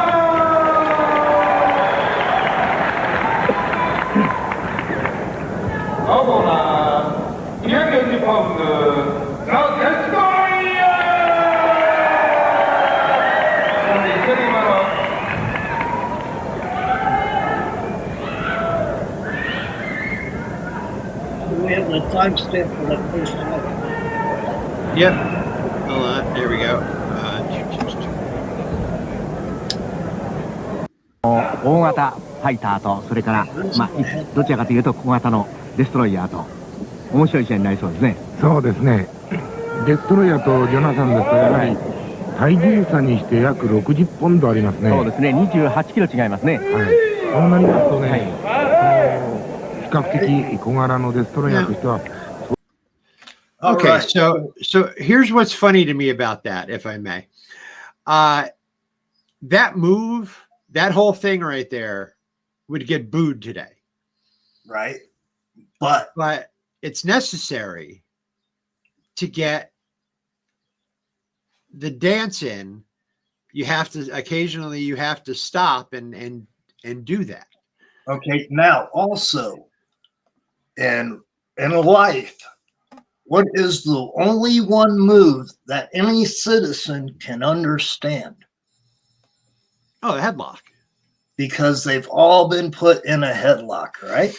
青コーナー240パウンドザ・デストロイヤーそして一人今の We have the timestamp for that first one. Yep. Hold on. There we go. 大型ファイターと、それから、どちらかというと小型のデストロイヤーと、面白い試合になりそうですね。そうですね。デストロイヤーとジョナサンですと、やはり体重差にして約60ポンドありますね。そうですね。28キロ違いますね。はい。そうなりますとね、比較的小柄のデストロイヤーとしては。Okay, so here's what's funny to me about that, if I may. That move, that whole thing right there, would get booed today. Right. But it's necessary to get the dance in. You have to occasionally you have to stop and do that. Okay, now also in life, what is the only one move that any citizen can understand? Oh, the headlock. Because they've all been put in a headlock, right?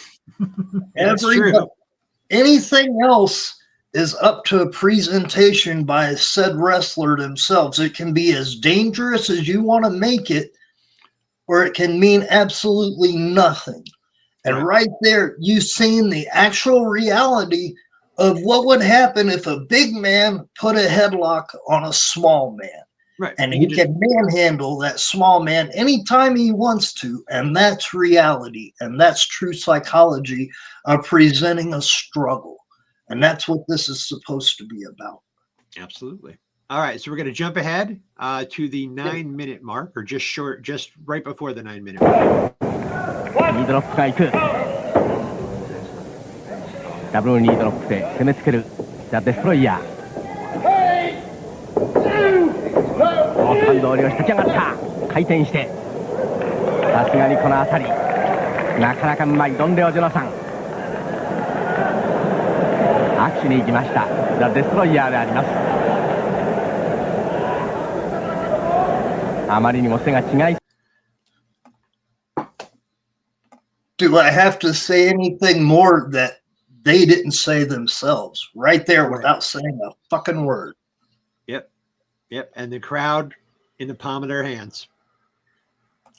Anything else is up to a presentation by said wrestler themselves. It can be as dangerous as you want to make it, or it can mean absolutely nothing. And right there, you've seen the actual reality of what would happen if a big man put a headlock on a small man. Right. And he can manhandle that small man anytime he wants to. And that's reality. And that's true psychology of presenting a struggle. And that's what this is supposed to be about. Absolutely. All right. So we're going to jump ahead to the 9-minute mark, or just right before the 9-minute mark. ニードロップが行く。ダブルニードロップで攻めつけるザ・デストロイヤー。好感度を利用して立ち上がった。回転して。さすがにこの辺り。なかなかうまいドンレオ・ジョナサン。握手に行きました。ザ・デストロイヤーであります。あまりにも背が違い。Do I have to say anything more that they didn't say themselves right there without saying a fucking word? Yep. And the crowd in the palm of their hands.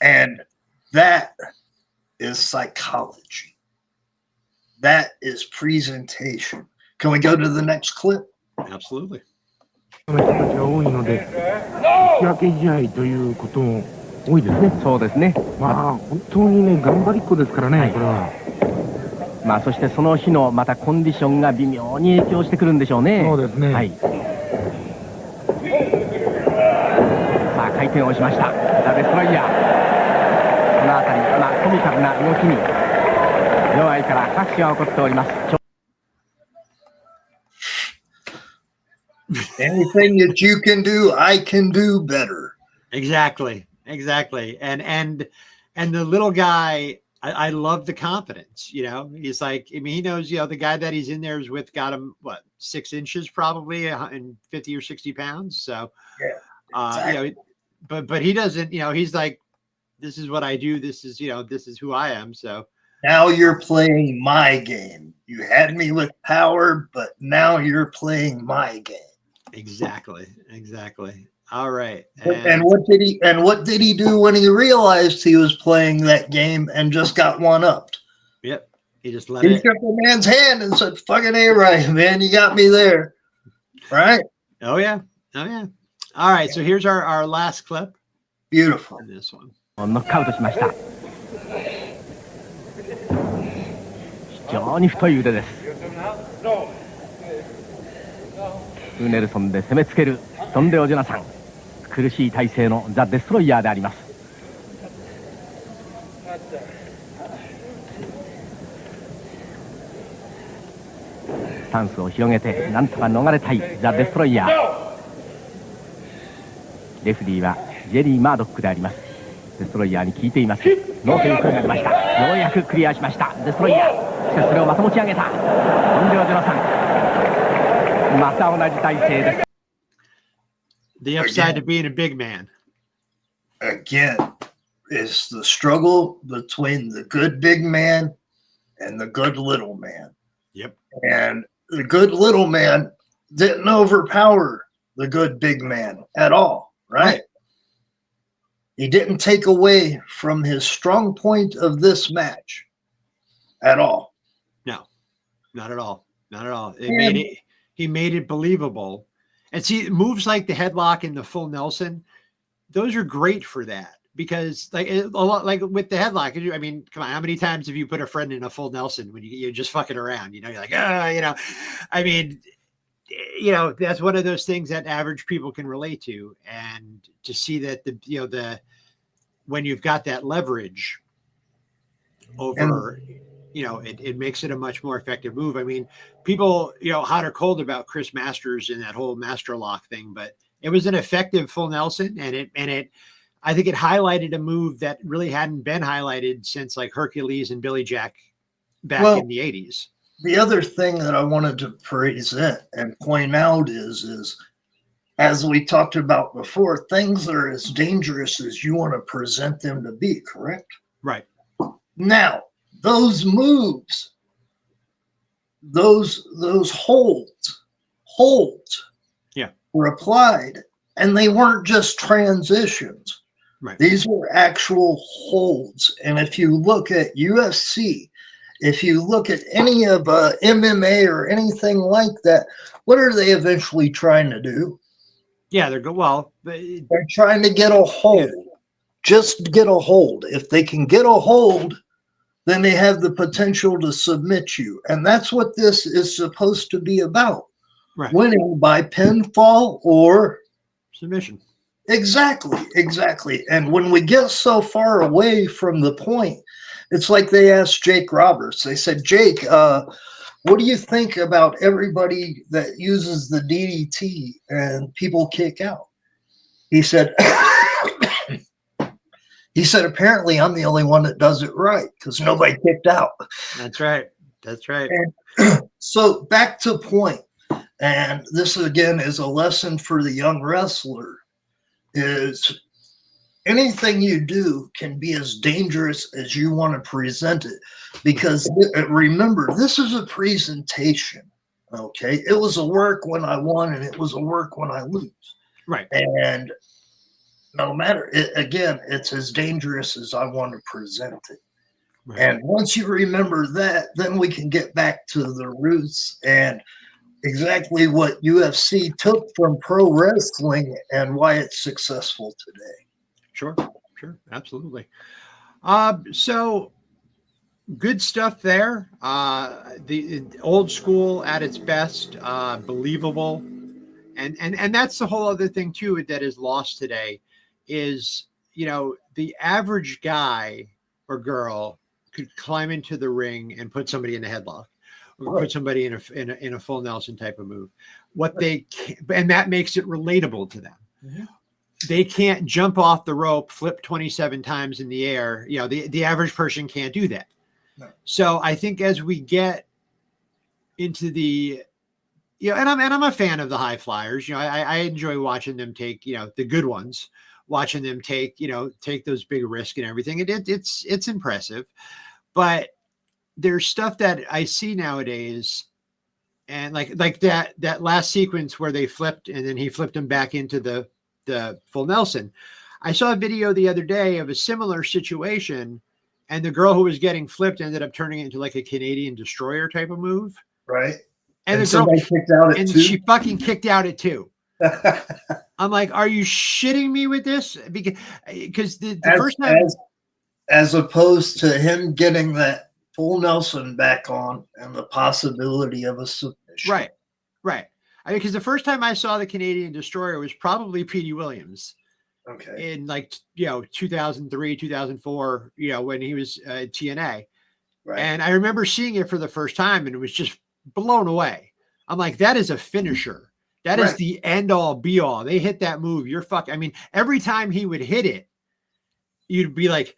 And that is psychology. That is presentation. Can we go to the next clip? Absolutely. 人たちが多いので、引き分け試合ということも多いですね。そうですね。まあ本当にね頑張りっ子ですからね、これは。まあそしてその日のまたコンディションが微妙に影響してくるんでしょうね。そうですね。はい。さあ回転をしました。ザ・デストロイヤー。この辺りコミカルな動きに場外から拍手が起こっております。Anything that you can do, I can do better. Exactly. And the little guy, I love the confidence. You know, he's like, I mean, he knows, you know, the guy that he's in there is with got him 6 inches probably, and 50 or 60 pounds. So, You know, but he doesn't, you know, he's like, this is what I do. This is, you know, this is who I am. So now you're playing my game. You had me with power, but now you're playing my game. exactly. All right. And what did he do when he realized he was playing that game and just got one upped? Yep. He just let He it. shook the man's hand and said, "Fucking A right, man, you got me there." Right? Oh yeah. All right. So here's our last clip. Beautiful. And this one. ノックアウトしました。非常に太い腕です。フネルソンで攻めつけるドンレオ・ジョナサン。苦しい体勢のザ・デストロイヤーであります。スタンスを広げてなんとか逃れたいザ・デストロイヤー。レフリーはジェリー・マードックであります。デストロイヤーに効いています。ノーという声が出ました。ようやくクリアしましたデストロイヤー。しかしそれをまた持ち上げたドンレオ・ジョナサン。また同じ体勢です。The upside to being a big man. Again, is the struggle between the good big man and the good little man. Yep. And the good little man didn't overpower the good big man at all, right? He didn't take away from his strong point of this match at all. No, not at all. Not at all. He made it believable. And see, moves like the headlock and the full Nelson, those are great for that because, like a lot, like with the headlock. I mean, come on, how many times have you put a friend in a full Nelson when you're just fucking around? You know, you're like, you know, I mean, you know, that's one of those things that average people can relate to, and to see that when you've got that leverage over. You know, it makes it a much more effective move. I mean, people, you know, hot or cold about Chris Masters and that whole master lock thing, but it was an effective full Nelson, and I think it highlighted a move that really hadn't been highlighted since like Hercules and Billy Jack back in the 80s. The other thing that I wanted to present and point out is as we talked about before, things are as dangerous as you want to present them to be, correct? Right. Now, those moves, those holds were applied, and they weren't just transitions. Right. These were actual holds. And if you look at UFC, if you look at any of MMA or anything like that, what are they eventually trying to do? Yeah, they're trying to get a hold. Yeah. Just get a hold. If they can get a hold, then they have the potential to submit you. And that's what this is supposed to be about. Right. Winning by pinfall or submission. Exactly. And when we get so far away from the point, it's like they asked Jake Roberts. They said, Jake, what do you think about everybody that uses the DDT and people kick out? He said, apparently I'm the only one that does it right because nobody kicked out. That's right. And so back to point, and this again is a lesson for the young wrestler, is anything you do can be as dangerous as you want to present it, because remember, this is a presentation. Okay. It was a work when I won and it was a work when I lose. Right. And no matter again, it's as dangerous as I want to present it. Right. And once you remember that, then we can get back to the roots and exactly what UFC took from pro wrestling and why it's successful today. Sure, absolutely. So good stuff there. The old school at its best, believable, and that's the whole other thing too that is lost today. Is, you know, the average guy or girl could climb into the ring and put somebody in a headlock, or put somebody in a full Nelson type of move. And that makes it relatable to them. Mm-hmm. They can't jump off the rope, flip 27 times in the air. You know, the average person can't do that. No. So I think as we get into the Yeah, and I'm a fan of the high flyers. I enjoy watching them take, the good ones, watching them take, take those big risks and everything. It's impressive. But there's stuff that I see nowadays, and like that last sequence where they flipped and then he flipped him back into the full Nelson. I saw a video the other day of a similar situation, and the girl who was getting flipped ended up turning it into like a Canadian destroyer type of move. Right. And the girl somebody kicked out at and 2. she fucking kicked out at 2. I'm like, are you shitting me with this? Because the first time, as opposed to him getting that full Nelson back on and the possibility of a submission. Right. I mean, because the first time I saw the Canadian destroyer was probably Petey Williams. Okay. In 2003, 2004, when he was TNA. Right. And I remember seeing it for the first time and it was just blown away. I'm like, that is a finisher. That is the end all be all. They hit that move. You're fucking, I mean, every time he would hit it, you'd be like,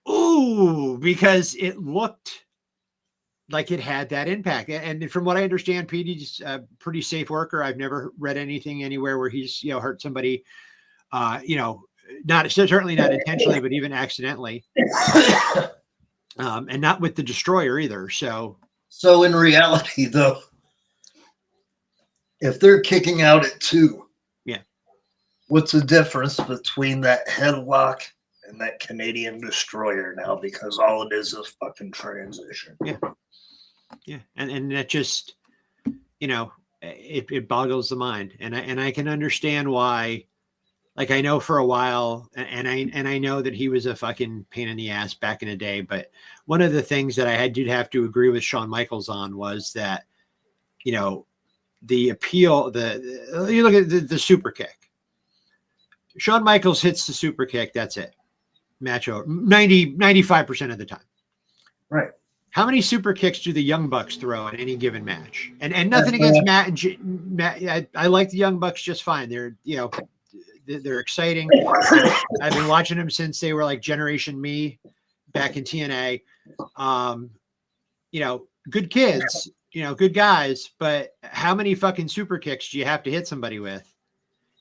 ooh, because it looked like it had that impact. And from what I understand, Petey's a pretty safe worker. I've never read anything anywhere where he's, hurt somebody, not certainly not intentionally, but even accidentally. And not with the destroyer either. So in reality, though, if they're kicking out at 2, what's the difference between that headlock and that Canadian destroyer now? Because all it is fucking transition. Yeah, and that just, it boggles the mind, and I can understand why. Like, I know for a while, and I know that he was a fucking pain in the ass back in the day. But one of the things that I did have to agree with Shawn Michaels on was that, the appeal, you look at the super kick. Shawn Michaels hits the super kick. That's it. Match over 95% of the time. Right. How many super kicks do the Young Bucks throw in any given match? And nothing against Matt and Matt. I like the Young Bucks just fine. They're, they're exciting. I've been watching them since they were like Generation Me back in TNA. Good kids, good guys, but how many fucking super kicks do you have to hit somebody with?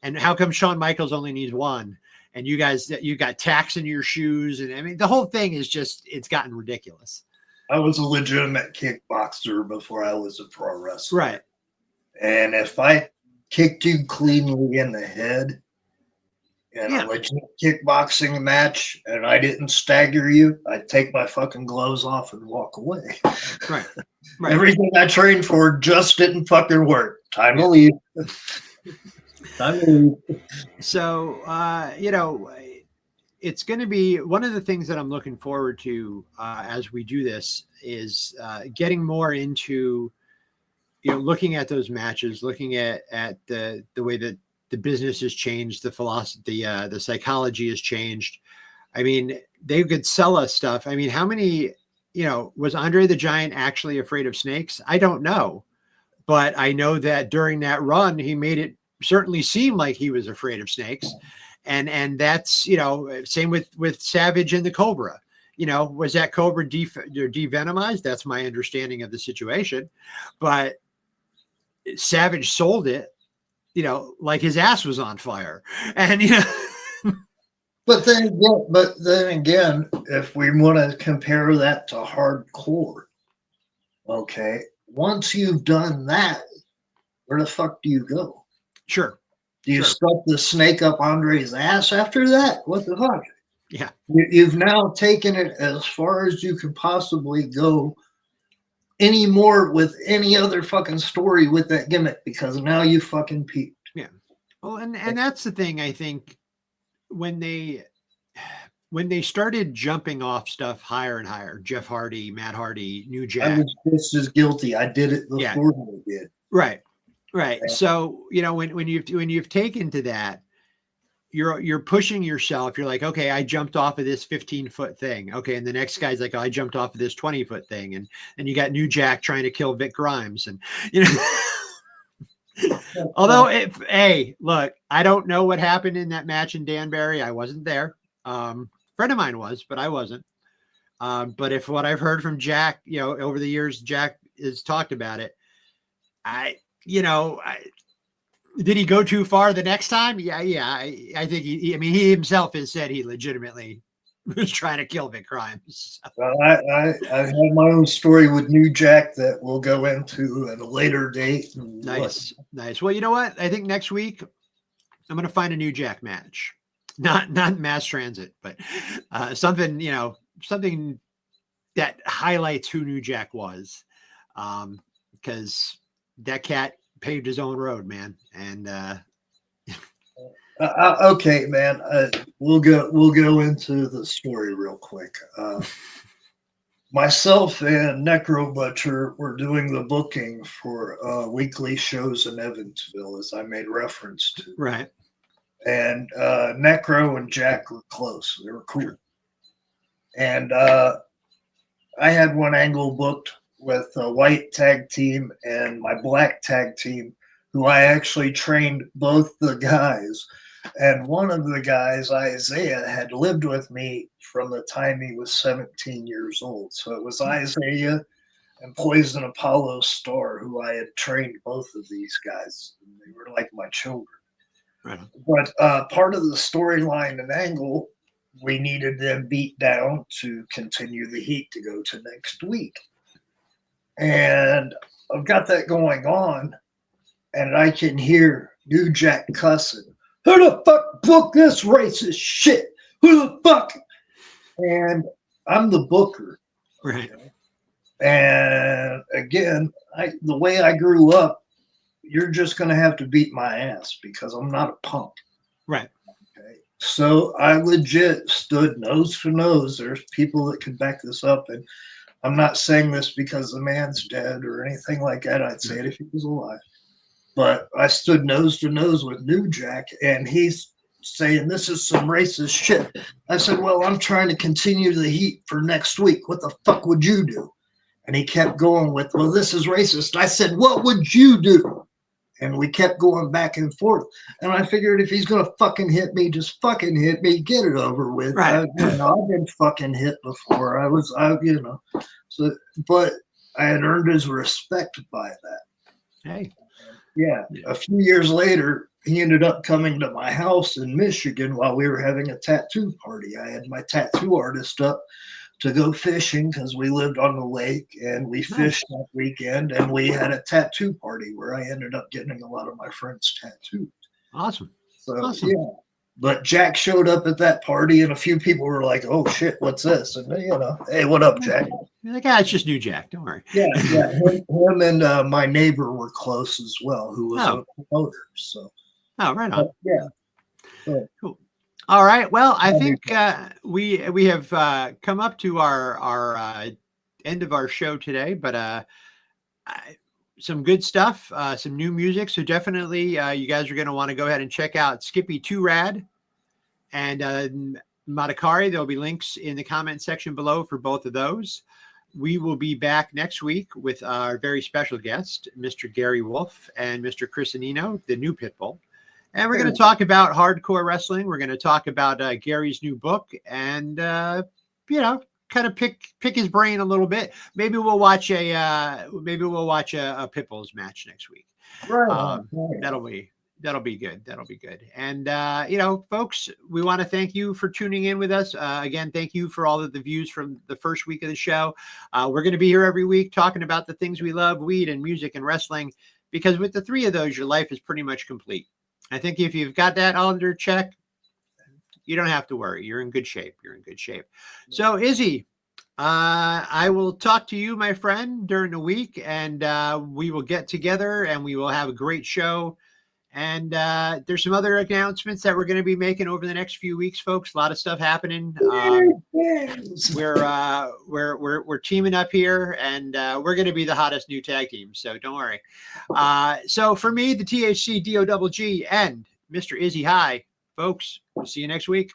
And how come Shawn Michaels only needs 1? And you guys, you got tacks in your shoes. And I mean, the whole thing is just, it's gotten ridiculous. I was a legitimate kickboxer before I was a pro wrestler. Right. And if I kicked you cleanly in the head in a legit kickboxing match and I didn't stagger you, I'd take my fucking gloves off and walk away. Right. Everything I trained for just didn't fucking work. Time to leave. Time to leave. So, it's going to be one of the things that I'm looking forward to as we do this is getting more into, looking at those matches, looking at the way that the business has changed, the philosophy, the psychology has changed. I mean, they could sell us stuff. I mean, how many, was Andre the Giant actually afraid of snakes? I don't know, but I know that during that run, he made it certainly seem like he was afraid of snakes. And that's, same with Savage and the Cobra. Was that Cobra devenomized? That's my understanding of the situation. But Savage sold it, like his ass was on fire. And, But then again, if we want to compare that to hardcore, okay, once you've done that, where the fuck do you go? Sure. Do you stuff the snake up Andre's ass after that? What the fuck? Yeah. You've now taken it as far as you can possibly go anymore with any other fucking story with that gimmick, because now you fucking peaked. Yeah. Well, and that's the thing, I think, when they started jumping off stuff higher and higher, Jeff Hardy, Matt Hardy, New Jack. I was just as guilty. I did it before they did. Right. So, when you've taken to that, you're pushing yourself. You're like, okay, I jumped off of this 15-foot thing. Okay. And the next guy's like, oh, I jumped off of this 20-foot thing. And you got New Jack trying to kill Vic Grimes. And, although hey, look, I don't know what happened in that match in Danbury. I wasn't there. Friend of mine was, but I wasn't. But if what I've heard from Jack, over the years, Jack has talked about it. you know, did he go too far the next time? Yeah. I think I mean, he himself has said he legitimately was trying to kill Vic Grimes. So. Well, I have my own story with New Jack that we'll go into at a later date. Nice. Well, you know what? I think next week I'm going to find a New Jack match, not Mass Transit, but something, you know, something that highlights who New Jack was, because that cat paved his own road, man. And okay, man, we'll go into the story real quick. Myself and Necro Butcher were doing the booking for weekly shows in Evansville, as I made reference to. right. And Necro and Jack were close. They were cool. Sure. And I had one angle booked with a white tag team and my black tag team, who I actually trained both the guys. And one of the guys, Isaiah, had lived with me from the time he was 17 years old. So it was Isaiah and Poison Apollo Star, who I had trained both of these guys. They were like my children. Right. But part of the storyline and angle, we needed them beat down to continue the heat to go to next week. And I've got that going on, and I can hear New Jack cussing. Who the fuck booked this racist shit? Who the fuck? And I'm the booker. Right. And again, the way I grew up, you're just going to have to beat my ass because I'm not a punk. Right. Okay. So I legit stood nose to nose. There's people that can back this up. And I'm not saying this because the man's dead or anything like that. I'd say it if he was alive. But I stood nose to nose with New Jack, and he's saying, this is some racist shit. I said, well, I'm trying to continue the heat for next week. What the fuck would you do? And he kept going with, well, this is racist. I said, what would you do? And we kept going back and forth. And I figured if he's going to fucking hit me, just fucking hit me, get it over with. Right. I've been fucking hit before. So, but I had earned his respect by that. Hey. Yeah. A few years later, he ended up coming to my house in Michigan while we were having a tattoo party. I had my tattoo artist up to go fishing because we lived on the lake, and we fished that weekend, and we had a tattoo party where I ended up getting a lot of my friends tattooed. Awesome. So, yeah. But Jack showed up at that party, and a few people were like, oh, shit, what's this? And, you know, hey, what up, Jack? You're like, it's just New Jack. Don't worry. Yeah. Him and my neighbor were close as well, who was a promoter. So. Oh, right on. Yeah. Cool. All right. Well, I think we have come up to our end of our show today, but some good stuff, some new music. So definitely you guys are going to want to go ahead and check out Skippy 2 Rad and Madakari. There'll be links in the comment section below for both of those. We will be back next week with our very special guest, Mr. Gary Wolf and Mr. Chris Anino, the new Pitbull. And we're going to talk about hardcore wrestling. We're going to talk about Gary's new book and, you know, kind of pick his brain a little bit. Maybe we'll watch a Pitbull's match next week. Right. That'll be good. And, you know, folks, we want to thank you for tuning in with us. Again, thank you for all of the views from the first week of the show. We're going to be here every week talking about the things we love, weed and music and wrestling, because with the three of those, your life is pretty much complete. I think if you've got that all under check, you don't have to worry. You're in good shape. So, Izzy, I will talk to you, my friend, during the week, and we will get together and we will have a great show. And there's some other announcements that we're going to be making over the next few weeks, folks. A lot of stuff happening. We're teaming up here, and we're going to be the hottest new tag team. So don't worry. So for me, the THC DOGG and Mr. Izzy High, folks, we'll see you next week.